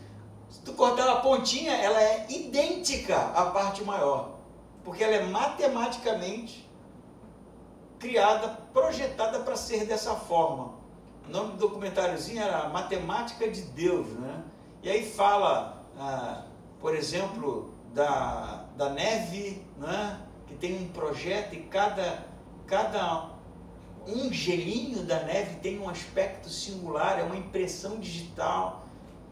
Se tu cortar a pontinha, ela é idêntica à parte maior. Porque ela é matematicamente criada, projetada para ser dessa forma. O nome do documentáriozinho era Matemática de Deus, né? E aí fala, por exemplo, da neve, né? Que tem um projeto e cada um gelinho da neve tem um aspecto singular, é uma impressão digital.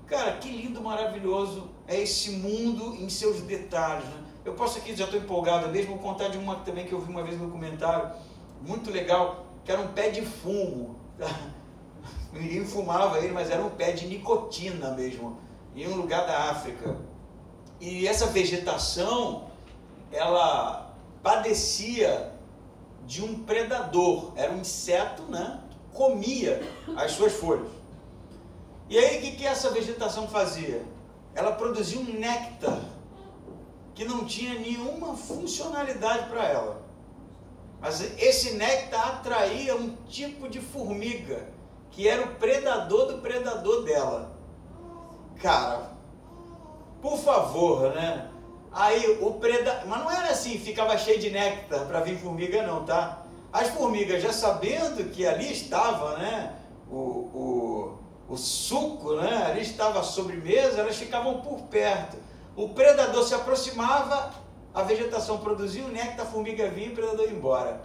Cara, que lindo, maravilhoso é esse mundo em seus detalhes, né? Eu posso aqui, já estou empolgado mesmo, vou contar de uma também que eu vi uma vez no documentário, muito legal, que era um pé de fumo. Ninguém fumava ele, mas era um pé de nicotina mesmo, em um lugar da África. E essa vegetação, ela padecia de um predador, era um inseto, né, que comia as suas folhas. E aí o que essa vegetação fazia? Ela produzia um néctar que não tinha nenhuma funcionalidade para ela. Mas esse néctar atraía um tipo de formiga, que era o predador do predador dela. Cara, por favor, né? Aí o predador... Mas não era assim, ficava cheio de néctar para vir formiga não, tá? As formigas, já sabendo que ali estava, né, o suco, né, ali estava a sobremesa, elas ficavam por perto. O predador se aproximava, a vegetação produzia o néctar, a formiga vinha e o predador ia embora.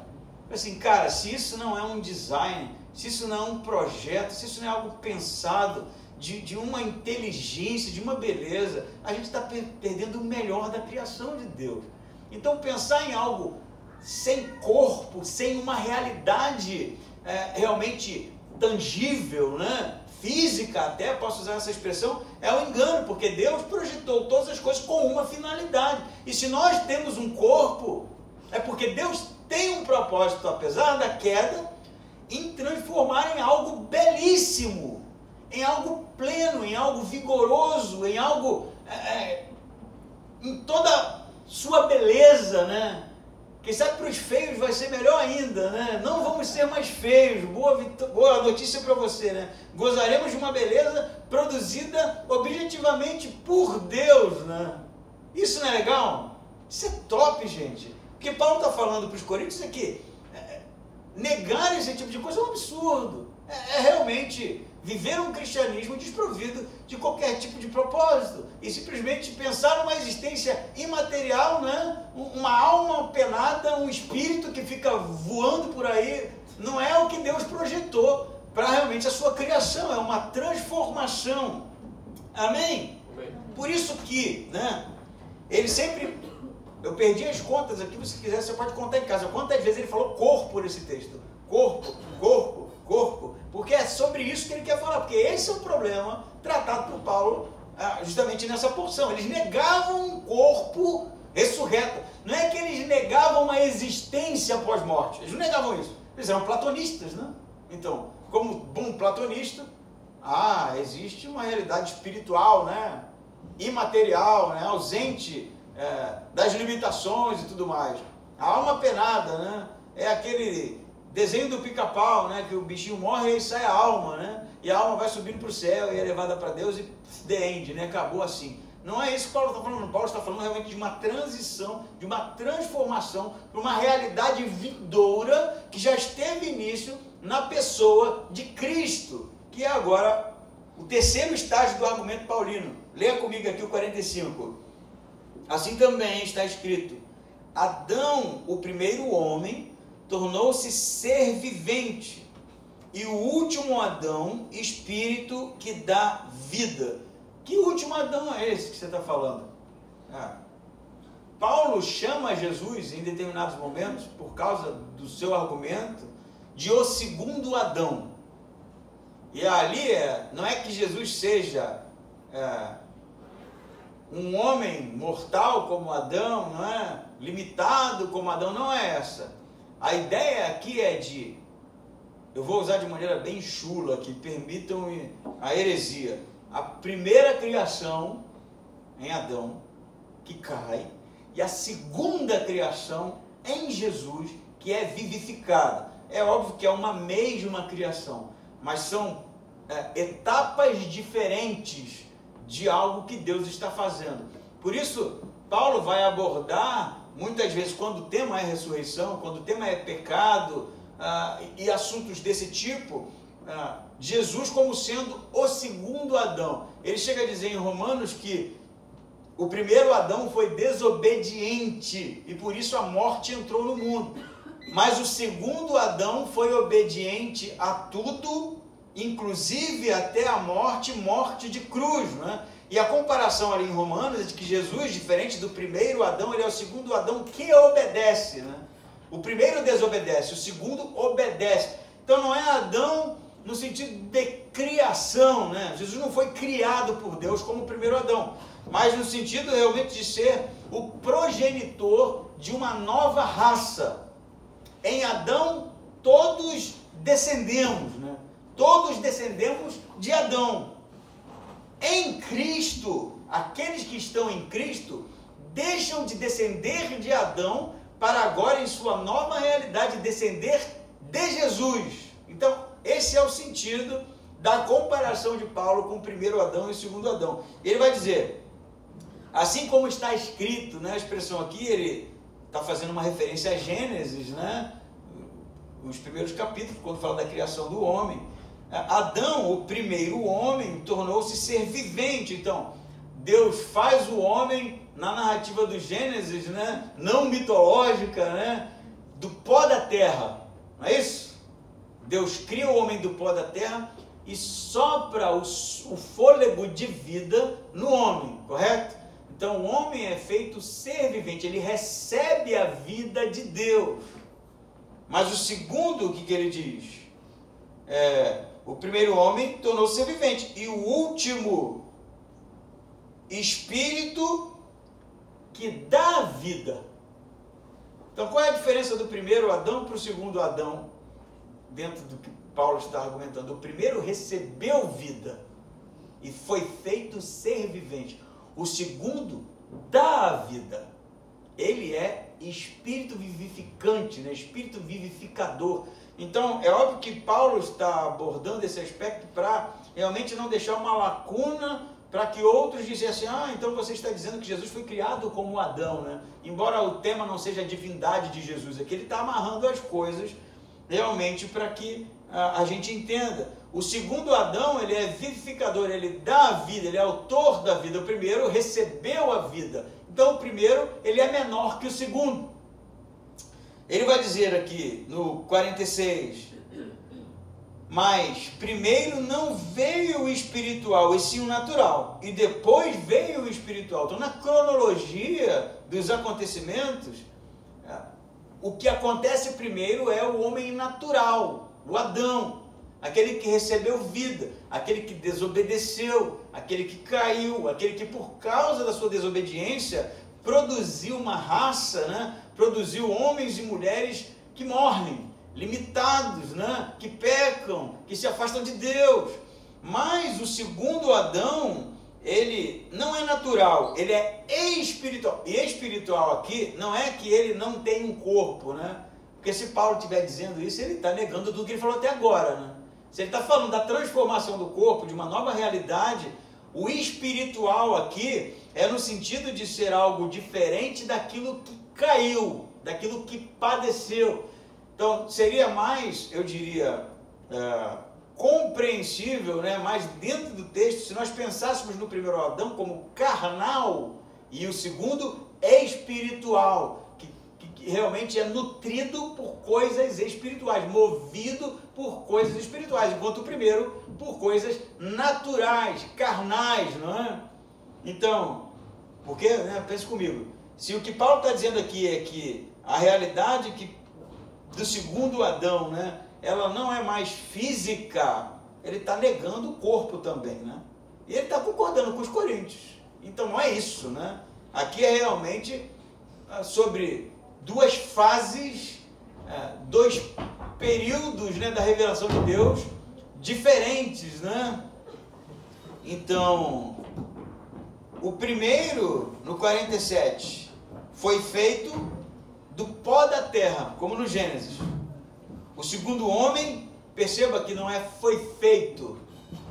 Assim, cara, se isso não é um design, se isso não é um projeto, se isso não é algo pensado, de uma inteligência, de uma beleza, a gente está perdendo o melhor da criação de Deus. Então, pensar em algo sem corpo, sem uma realidade realmente tangível, né? Física até, posso usar essa expressão, é um engano, porque Deus projetou todas as coisas com uma finalidade. E se nós temos um corpo, é porque Deus tem um propósito, apesar da queda, em transformar em algo belíssimo, em algo pleno, em algo vigoroso, em algo em toda sua beleza, né? Quem sabe para os feios vai ser melhor ainda, né? Não vamos ser mais feios. Boa notícia para você, né? Gozaremos de uma beleza produzida objetivamente por Deus, né? Isso não é legal? Isso é top, gente. O que Paulo está falando para os coríntios é que negar esse tipo de coisa é um absurdo. É realmente viver um cristianismo desprovido de qualquer tipo de propósito e simplesmente pensar numa existência imaterial, né? Uma alma penada, um espírito que fica voando por aí, não é o que Deus projetou para realmente a sua criação, é uma transformação. Amém? Por isso que, né, ele sempre, eu perdi as contas aqui, se quiser você pode contar em casa, quantas vezes ele falou corpo nesse texto, corpo, corpo, corpo, porque é sobre isso que ele quer falar, porque esse é o problema tratado por Paulo justamente nessa porção. Eles negavam um corpo ressurreto, não é que eles negavam uma existência após morte, eles não negavam isso, eles eram platonistas, né? Então, como bom platonista, existe uma realidade espiritual, né? Imaterial, né? Ausente das limitações e tudo mais. A alma penada, né? É aquele desenho do Pica-Pau, né? Que o bichinho morre e aí sai a alma, né? E a alma vai subindo para o céu e é levada para Deus e the end, né? Acabou assim. Não é isso que Paulo está falando. Paulo está falando realmente de uma transição, de uma transformação para uma realidade vindoura que já esteve início na pessoa de Cristo, que é agora o terceiro estágio do argumento paulino. Leia comigo aqui o 45. Assim também está escrito: Adão, o primeiro homem, tornou-se ser vivente, e o último Adão, espírito que dá vida. Que último Adão é esse que você está falando? Paulo chama Jesus em determinados momentos, por causa do seu argumento, de o segundo Adão. E ali não é que Jesus seja um homem mortal como Adão, não é? Limitado como Adão, não é essa. A ideia aqui é eu vou usar de maneira bem chula aqui, permitam a heresia. A primeira criação em Adão, que cai, e a segunda criação em Jesus, que é vivificada. É óbvio que é uma mesma criação, mas são etapas diferentes de algo que Deus está fazendo. Por isso, Paulo vai abordar, muitas vezes, quando o tema é ressurreição, quando o tema é pecado, e assuntos desse tipo, Jesus como sendo o segundo Adão. Ele chega a dizer em Romanos que o primeiro Adão foi desobediente e por isso a morte entrou no mundo. Mas o segundo Adão foi obediente a tudo, inclusive até a morte de cruz, né? E a comparação ali em Romanos é de que Jesus, diferente do primeiro Adão, ele é o segundo Adão que obedece, né? O primeiro desobedece, o segundo obedece. Então não é Adão no sentido de criação, né? Jesus não foi criado por Deus como o primeiro Adão, mas no sentido realmente de ser o progenitor de uma nova raça. Em Adão todos descendemos, né? Todos descendemos de Adão. Em Cristo, aqueles que estão em Cristo deixam de descender de Adão para agora, em sua nova realidade, descender de Jesus. Então, esse é o sentido da comparação de Paulo com o primeiro Adão e o segundo Adão. Ele vai dizer, assim como está escrito, né, a expressão aqui, ele está fazendo uma referência a Gênesis, né, os primeiros capítulos, quando fala da criação do homem. Adão, o primeiro homem, tornou-se ser vivente. Então, Deus faz o homem na narrativa do Gênesis, né, não mitológica, né, do pó da terra, não é isso? Deus cria o homem do pó da terra e sopra o fôlego de vida no homem, correto? Então o homem é feito ser vivente, ele recebe a vida de Deus. Mas o segundo, o que ele diz? O primeiro homem tornou-se ser vivente e o último, espírito que dá vida. Então qual é a diferença do primeiro Adão para o segundo Adão? Dentro do que Paulo está argumentando, o primeiro recebeu vida e foi feito ser vivente. O segundo dá a vida. Ele é espírito vivificante, né? Espírito vivificador. Então é óbvio que Paulo está abordando esse aspecto para realmente não deixar uma lacuna para que outros dissessem, então você está dizendo que Jesus foi criado como Adão, né? Embora o tema não seja a divindade de Jesus, aqui ele está amarrando as coisas realmente para que a gente entenda. O segundo Adão, ele é vivificador, ele dá a vida, ele é autor da vida. O primeiro recebeu a vida. Então o primeiro, ele é menor que o segundo. Ele vai dizer aqui no 46, mas primeiro não veio o espiritual, e sim o natural, e depois veio o espiritual. Então na cronologia dos acontecimentos, o que acontece primeiro é o homem natural, o Adão, aquele que recebeu vida, aquele que desobedeceu, aquele que caiu, aquele que por causa da sua desobediência produziu uma raça, né? Produziu homens e mulheres que morrem, limitados, né? Que pecam, que se afastam de Deus. Mas o segundo Adão, ele não é natural, ele é espiritual. E espiritual aqui não é que ele não tem um corpo, né? Porque se Paulo estiver dizendo isso, ele está negando tudo que ele falou até agora, né? Se ele está falando da transformação do corpo, de uma nova realidade, o espiritual aqui é no sentido de ser algo diferente daquilo que caiu, daquilo que padeceu. Então seria mais, eu diria, compreensível, né, mais dentro do texto, se nós pensássemos no primeiro Adão como carnal e o segundo espiritual, que realmente é nutrido por coisas espirituais, movido por coisas espirituais, enquanto o primeiro por coisas naturais, carnais, não é? Então, porque, né, pense comigo, se o que Paulo está dizendo aqui é que a realidade do segundo Adão, né, ela não é mais física, ele está negando o corpo também, né? E ele está concordando com os coríntios. Então não é isso, né? Aqui é realmente sobre duas fases, dois períodos, né, da revelação de Deus diferentes, né? Então, o primeiro, no 47, foi feito do pó da terra, como no Gênesis. O segundo homem, perceba que não é foi feito,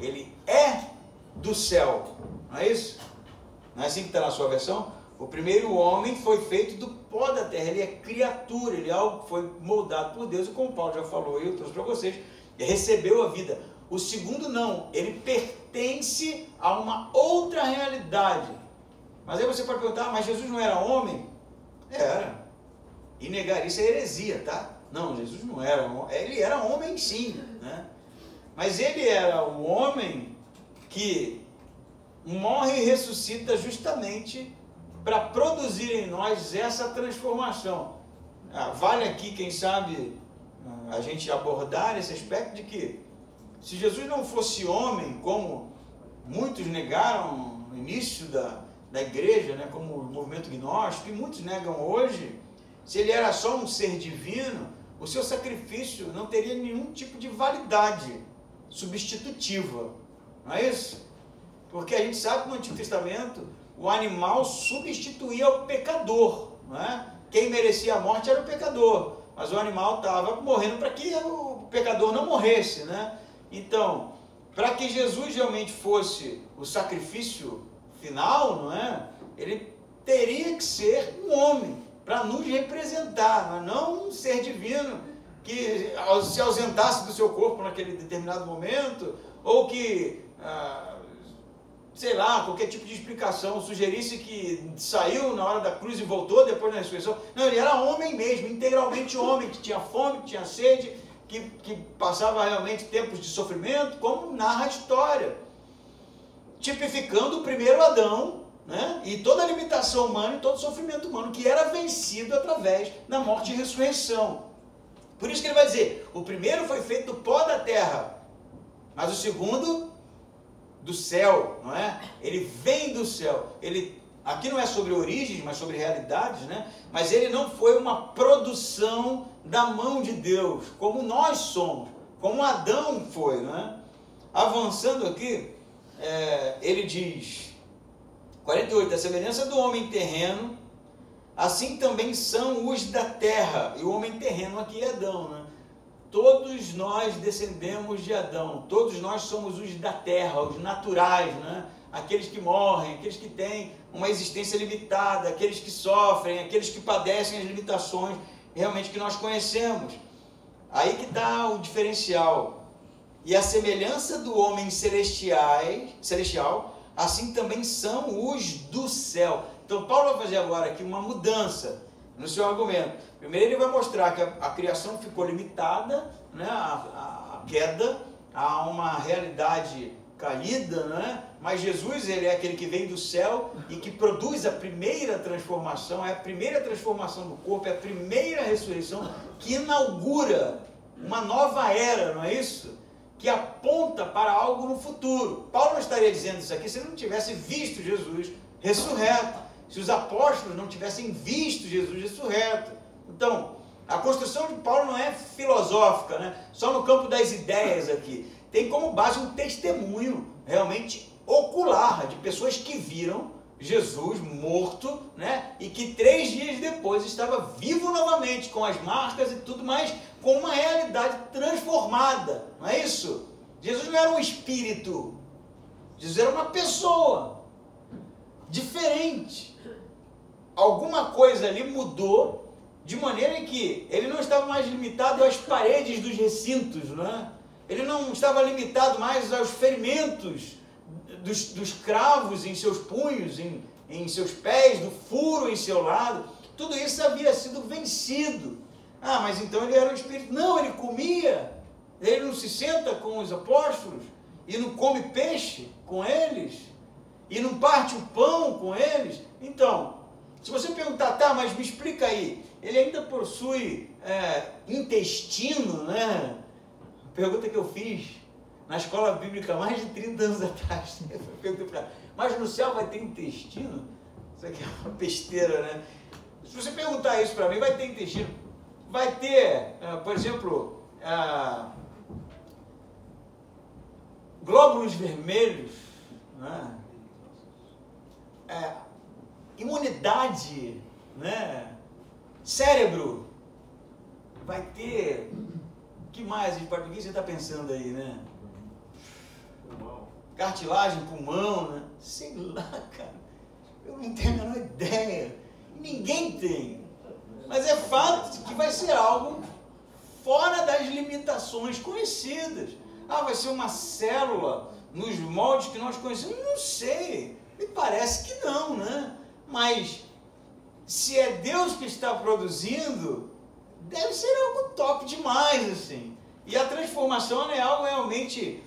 ele é do céu, não é isso? Não é assim que está na sua versão? O primeiro homem foi feito do pó da terra, ele é criatura, ele é algo que foi moldado por Deus, e como Paulo já falou, eu trouxe para vocês, ele recebeu a vida. O segundo não, ele pertence a uma outra realidade. Mas aí você pode perguntar, mas Jesus não era homem? Era. E negar isso é heresia, tá? Não, Jesus não era homem, ele era homem sim, né? Mas ele era o homem que morre e ressuscita justamente para produzir em nós essa transformação. Vale aqui, quem sabe, a gente abordar esse aspecto de que se Jesus não fosse homem, como muitos negaram no início da igreja, né, como o movimento gnóstico, e muitos negam hoje, se ele era só um ser divino, o seu sacrifício não teria nenhum tipo de validade substitutiva, não é isso? Porque a gente sabe que no Antigo Testamento o animal substituía o pecador, não é? Quem merecia a morte era o pecador, mas o animal estava morrendo para que o pecador não morresse, né? Então, para que Jesus realmente fosse o sacrifício final, não é? Ele teria que ser um homem para nos representar, mas não um ser divino que se ausentasse do seu corpo naquele determinado momento, ou que sei lá, qualquer tipo de explicação, sugerisse que saiu na hora da cruz e voltou depois da ressurreição. Não, ele era homem mesmo, integralmente homem, que tinha fome, que tinha sede, que passava realmente tempos de sofrimento, como narra a história, tipificando o primeiro Adão, né? E toda a limitação humana e todo o sofrimento humano, que era vencido através da morte e ressurreição. Por isso que ele vai dizer, o primeiro foi feito do pó da terra, mas o segundo do céu, não é? Ele vem do céu. Ele, aqui não é sobre origens, mas sobre realidades, né? Mas ele não foi uma produção da mão de Deus, como nós somos, como Adão foi, né? Avançando aqui, ele diz, 48, a semelhança do homem terreno, assim também são os da terra. E o homem terreno aqui é Adão, né? Todos nós descendemos de Adão, todos nós somos os da terra, os naturais, né? Aqueles que morrem, aqueles que têm uma existência limitada, aqueles que sofrem, aqueles que padecem as limitações realmente que nós conhecemos. Aí que está o diferencial. E a semelhança do homem celestial, assim também são os do céu. Então Paulo vai fazer agora aqui uma mudança no seu argumento. Primeiro ele vai mostrar que a criação ficou limitada, né, a queda, a uma realidade caída, né? Mas Jesus, ele é aquele que vem do céu e que produz a primeira transformação, é a primeira transformação do corpo, é a primeira ressurreição que inaugura uma nova era, não é isso? Que aponta para algo no futuro. Paulo não estaria dizendo isso aqui se ele não tivesse visto Jesus ressurreto, se os apóstolos não tivessem visto Jesus ressurreto. Então, a construção de Paulo não é filosófica, né? Só no campo das ideias aqui. Tem como base um testemunho realmente ocular de pessoas que viram Jesus morto, né? E que 3 dias depois estava vivo novamente, com as marcas e tudo mais, com uma realidade transformada, não é isso? Jesus não era um espírito, Jesus era uma pessoa diferente. Alguma coisa ali mudou, de maneira que ele não estava mais limitado às paredes dos recintos, né? Ele não estava limitado mais aos ferimentos dos cravos em seus punhos, em seus pés, do furo em seu lado. Tudo isso havia sido vencido. Ah, mas então ele era um espírito. Não, ele comia. Ele não se senta com os apóstolos e não come peixe com eles e não parte o pão com eles. Então, se você perguntar, tá, mas me explica aí, ele ainda possui intestino, né? Pergunta que eu fiz. na escola bíblica há mais de 30 anos atrás. Mas no céu vai ter intestino? Isso aqui é uma besteira, né? Se você perguntar isso para mim, vai ter intestino. Vai ter, por exemplo, glóbulos vermelhos, né? Imunidade, né? Cérebro. Vai ter... O que mais? O que você está pensando aí, né? Pulmão. Cartilagem, pulmão, né? Sei lá, cara. Eu não tenho a menor ideia. Ninguém tem. Mas é fato que vai ser algo fora das limitações conhecidas. Vai ser uma célula nos moldes que nós conhecemos? Não sei. Me parece que não, né? Mas se é Deus que está produzindo, deve ser algo top demais, assim. E a transformação é algo realmente,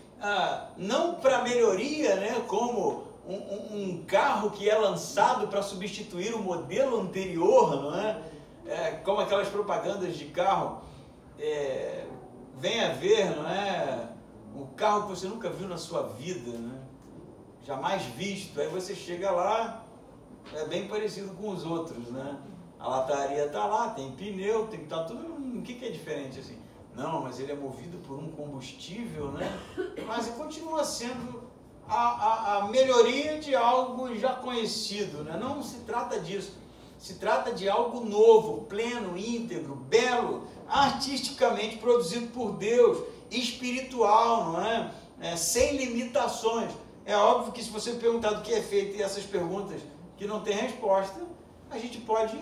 não para melhoria, né? Como um carro que é lançado para substituir o modelo anterior, não é? Como aquelas propagandas de carro, venha ver, não é? Um carro que você nunca viu na sua vida, né? Jamais visto. Aí você chega lá, é bem parecido com os outros, né? A lataria está lá, tem pneu, tem que estar tudo. O que é diferente assim? Não, mas ele é movido por um combustível, né? Mas continua sendo a melhoria de algo já conhecido, né? Não se trata disso. Se trata de algo novo, pleno, íntegro, belo, artisticamente produzido por Deus, espiritual, não é? Sem limitações. É óbvio que se você perguntar do que é feito e essas perguntas que não tem resposta, a gente pode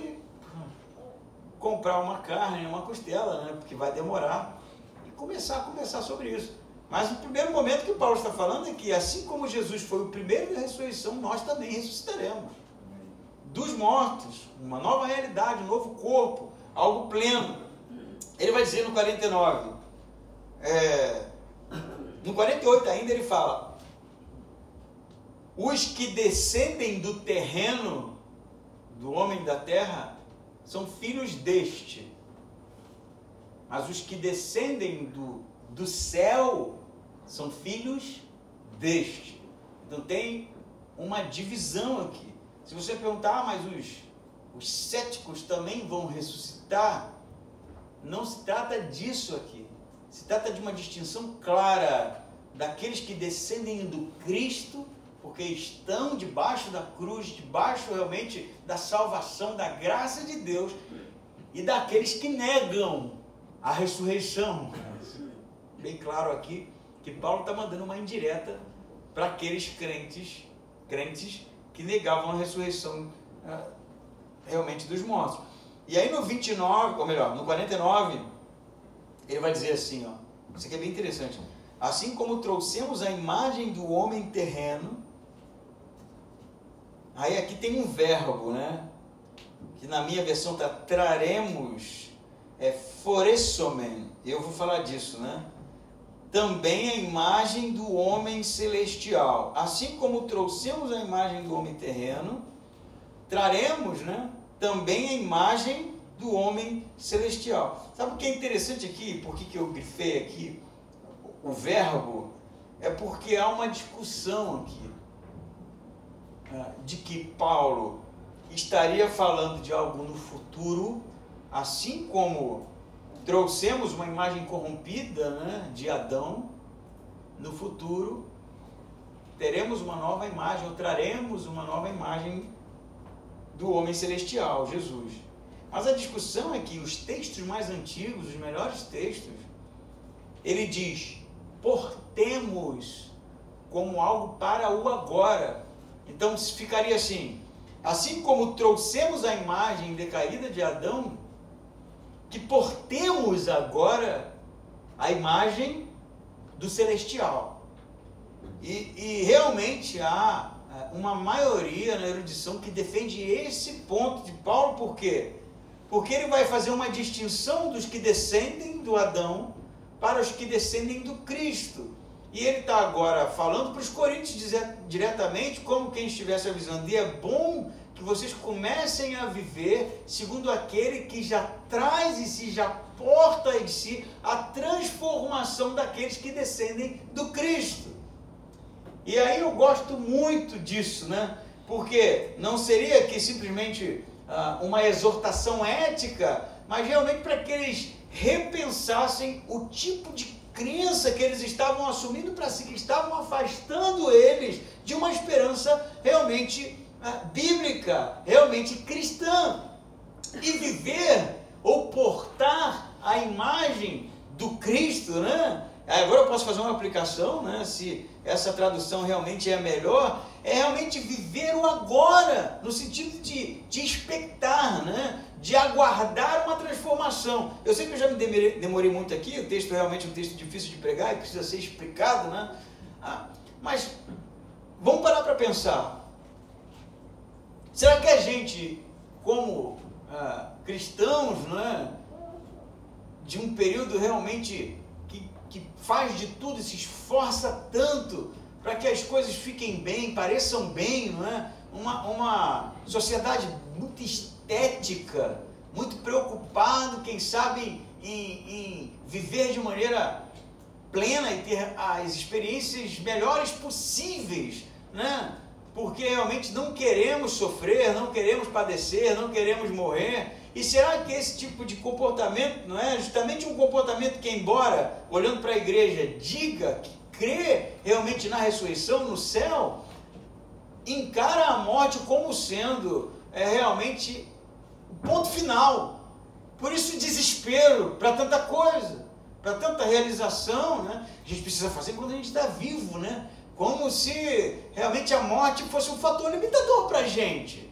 comprar uma carne, uma costela, né? Porque vai demorar, e começar a conversar sobre isso. Mas o primeiro momento que o Paulo está falando é que, assim como Jesus foi o primeiro da ressurreição, nós também ressuscitaremos. Dos mortos, uma nova realidade, um novo corpo, algo pleno. Ele vai dizer no 49, no 48 ainda ele fala: os que descendem do terreno, do homem da terra, são filhos deste. Mas os que descendem do céu são filhos deste. Então tem uma divisão aqui. Se você perguntar, mas os céticos também vão ressuscitar? Não se trata disso aqui. Se trata de uma distinção clara daqueles que descendem do Cristo, porque estão debaixo da cruz, debaixo realmente da salvação, da graça de Deus, e daqueles que negam a ressurreição. Bem claro aqui que Paulo está mandando uma indireta para aqueles crentes que negavam a ressurreição realmente dos mortos. E aí no 29, ou melhor, no 49, ele vai dizer assim, isso aqui é bem interessante: assim como trouxemos a imagem do homem terreno. Aí aqui tem um verbo, né? Que na minha versão está traremos, foressomen. Eu vou falar disso, né? Também a imagem do homem celestial. Assim como trouxemos a imagem do homem terreno, traremos, né? Também a imagem do homem celestial. Sabe o que é interessante aqui? Por que eu grifei aqui o verbo? É porque há uma discussão aqui de que Paulo estaria falando de algo no futuro, assim como trouxemos uma imagem corrompida, né, de Adão. No futuro teremos uma nova imagem, ou traremos uma nova imagem do homem celestial, Jesus. Mas a discussão é que os textos mais antigos, os melhores textos, ele diz: portemos como algo para o agora. Então ficaria assim como trouxemos a imagem decaída de Adão, que portemos agora a imagem do celestial. E realmente há uma maioria na erudição que defende esse ponto de Paulo. Por quê? Porque ele vai fazer uma distinção dos que descendem do Adão para os que descendem do Cristo. E ele está agora falando para os coríntios diretamente, como quem estivesse avisando. E é bom que vocês comecem a viver segundo aquele que já traz em si, já porta em si a transformação daqueles que descendem do Cristo. E aí eu gosto muito disso, né? Porque não seria aqui simplesmente uma exortação ética, mas realmente para que eles repensassem o tipo de crença que eles estavam assumindo para si, que estavam afastando eles de uma esperança realmente bíblica, realmente cristã. E viver ou portar a imagem do Cristo, né? Agora eu posso fazer uma aplicação, né? Se essa tradução realmente é a melhor, é realmente viver o agora, no sentido de expectar, né? De aguardar uma transformação. Eu sei que eu já me demorei muito aqui, o texto é realmente um texto difícil de pregar e precisa ser explicado, né? Mas vamos parar para pensar. Será que a gente, como cristãos, né, de um período realmente que faz de tudo e se esforça tanto para que as coisas fiquem bem, pareçam bem, não é? Uma sociedade muito estética, muito preocupado, quem sabe, em viver de maneira plena e ter as experiências melhores possíveis, né? Porque realmente não queremos sofrer, não queremos padecer, não queremos morrer. E será que esse tipo de comportamento não é justamente um comportamento que, embora, olhando para a igreja, diga que crê realmente na ressurreição, no céu, encara a morte como sendo realmente o ponto final? Por isso desespero para tanta coisa, para tanta realização, né? A gente precisa fazer quando a gente está vivo, né? Como se realmente a morte fosse um fator limitador para a gente.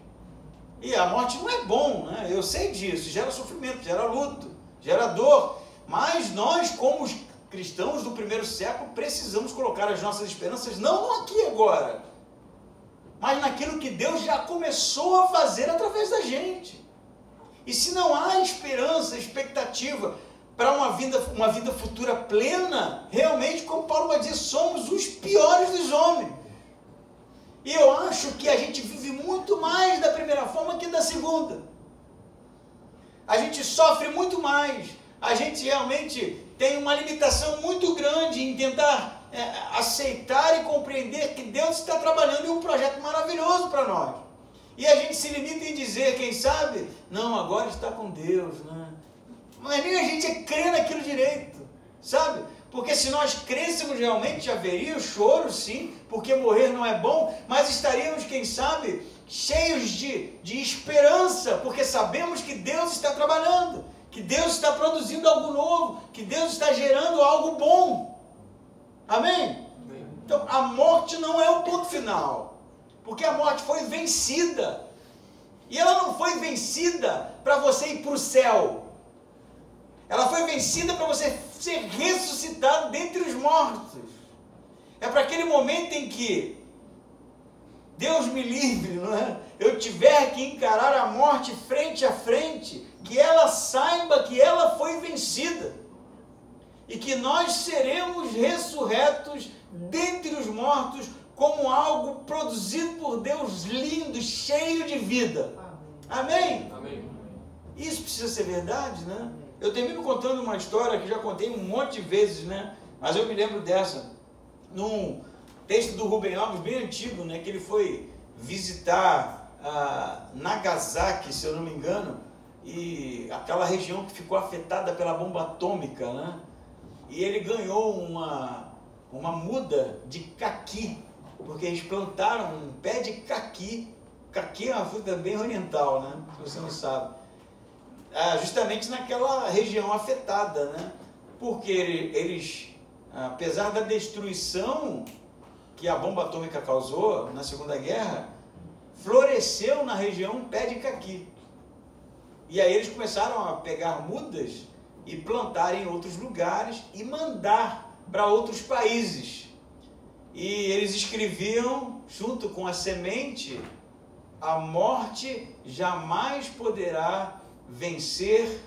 E a morte não é bom, né? Eu sei disso, gera sofrimento, gera luto, gera dor. Mas nós, como os cristãos do primeiro século, precisamos colocar as nossas esperanças não no aqui e agora, mas naquilo que Deus já começou a fazer através da gente. E se não há esperança, expectativa para uma vida futura plena, realmente, como Paulo vai dizer, somos os piores dos homens. E eu acho que a gente vive muito mais da primeira forma que da segunda. A gente sofre muito mais. A gente realmente tem uma limitação muito grande em tentar aceitar e compreender que Deus está trabalhando em um projeto maravilhoso para nós. E a gente se limita em dizer, quem sabe, não, agora está com Deus, né? Mas nem a gente crê naquilo direito, sabe? Porque se nós crêssemos realmente, haveria o choro, sim, porque morrer não é bom, mas estaríamos, quem sabe, cheios de esperança, porque sabemos que Deus está trabalhando, que Deus está produzindo algo novo, que Deus está gerando algo bom. Amém? Então, a morte não é o ponto final, porque a morte foi vencida. E ela não foi vencida para você ir para o céu. Ela foi vencida para você ser ressuscitado dentre os mortos. É para aquele momento em que, Deus me livre, não é? Eu tiver que encarar a morte frente a frente, que ela saiba que ela foi vencida. E que nós seremos ressurretos dentre os mortos como algo produzido por Deus lindo, cheio de vida. Amém? Amém. Isso precisa ser verdade, né? Eu termino contando uma história que já contei um monte de vezes, né? Mas eu me lembro dessa. Num texto do Rubem Alves, bem antigo, né? Que ele foi visitar Nagasaki, se eu não me engano, e aquela região que ficou afetada pela bomba atômica, né? E ele ganhou uma muda de caqui, porque eles plantaram um pé de caqui. Caqui é uma fruta bem oriental, né? Se você não sabe. Justamente naquela região afetada, né? Porque eles, apesar da destruição que a bomba atômica causou na Segunda Guerra, floresceu na região um pé de caqui. E aí eles começaram a pegar mudas e plantar em outros lugares e mandar para outros países. E eles escreviam, junto com a semente, a morte jamais poderá vencer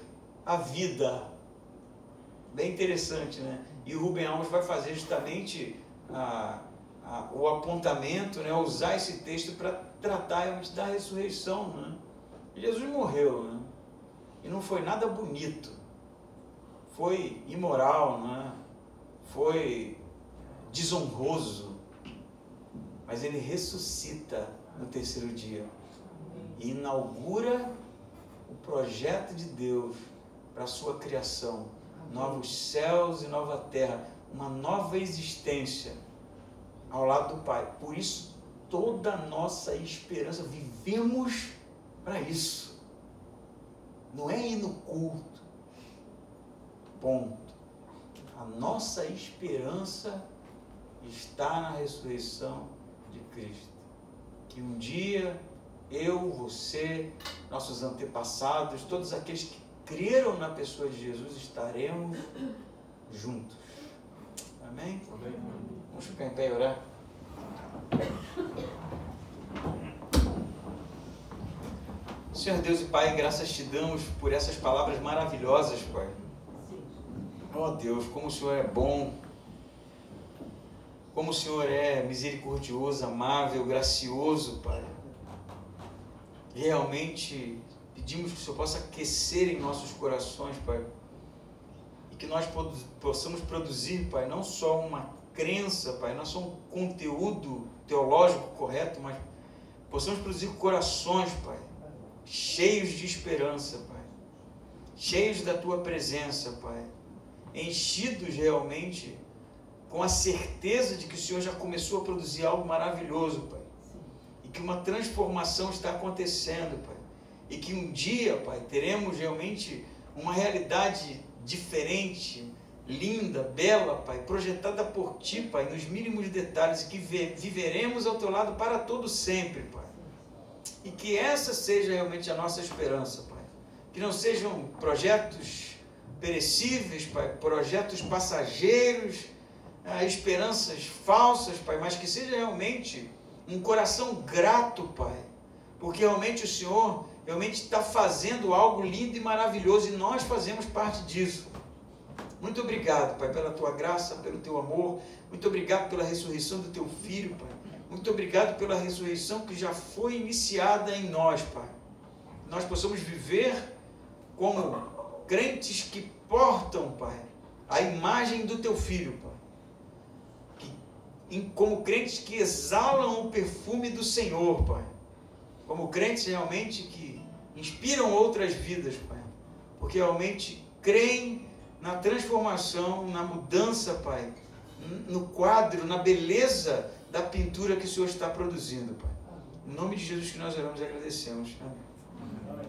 a vida. Bem interessante, né? E o Rubem Alves vai fazer justamente o apontamento, né? Usar esse texto para tratar realmente da ressurreição, né? Jesus morreu, né? E não foi nada bonito, foi imoral, né? Foi desonroso, mas ele ressuscita no terceiro dia e inaugura o projeto de Deus para a sua criação, novos céus e nova terra, uma nova existência ao lado do Pai. Por isso, toda a nossa esperança, vivemos para isso. Não é ir no culto, ponto. A nossa esperança está na ressurreição de Cristo. Que um dia eu, você, nossos antepassados, todos aqueles que creram na pessoa de Jesus, estaremos juntos. Amém? Amém. Vamos ficar em pé e orar? Senhor Deus e Pai, graças te damos por essas palavras maravilhosas, Pai. Oh Deus, como o Senhor é bom, como o Senhor é misericordioso, amável, gracioso, Pai. Realmente pedimos que o Senhor possa aquecer em nossos corações, Pai, e que nós possamos produzir, Pai, não só uma crença, Pai, não só um conteúdo teológico correto, mas possamos produzir corações, Pai, cheios de esperança, Pai, cheios da Tua presença, Pai, enchidos realmente com a certeza de que o Senhor já começou a produzir algo maravilhoso, Pai, e que uma transformação está acontecendo, Pai, e que um dia, Pai, teremos realmente uma realidade diferente, linda, bela, Pai, projetada por Ti, Pai, nos mínimos detalhes, e que viveremos ao Teu lado para todo sempre, Pai. E que essa seja realmente a nossa esperança, Pai. Que não sejam projetos perecíveis, Pai, projetos passageiros, esperanças falsas, Pai, mas que seja realmente um coração grato, Pai, porque realmente o Senhor realmente está fazendo algo lindo e maravilhoso e nós fazemos parte disso. Muito obrigado, Pai, pela Tua graça, pelo Teu amor, muito obrigado pela ressurreição do Teu Filho, Pai, muito obrigado pela ressurreição que já foi iniciada em nós, Pai. Nós possamos viver como crentes que portam, Pai, a imagem do Teu Filho, Pai. Como crentes que exalam o perfume do Senhor, Pai. Como crentes realmente que inspiram outras vidas, Pai. Porque realmente creem na transformação, na mudança, Pai. No quadro, na beleza da pintura que o Senhor está produzindo, Pai. Em nome de Jesus que nós oramos e agradecemos. Amém.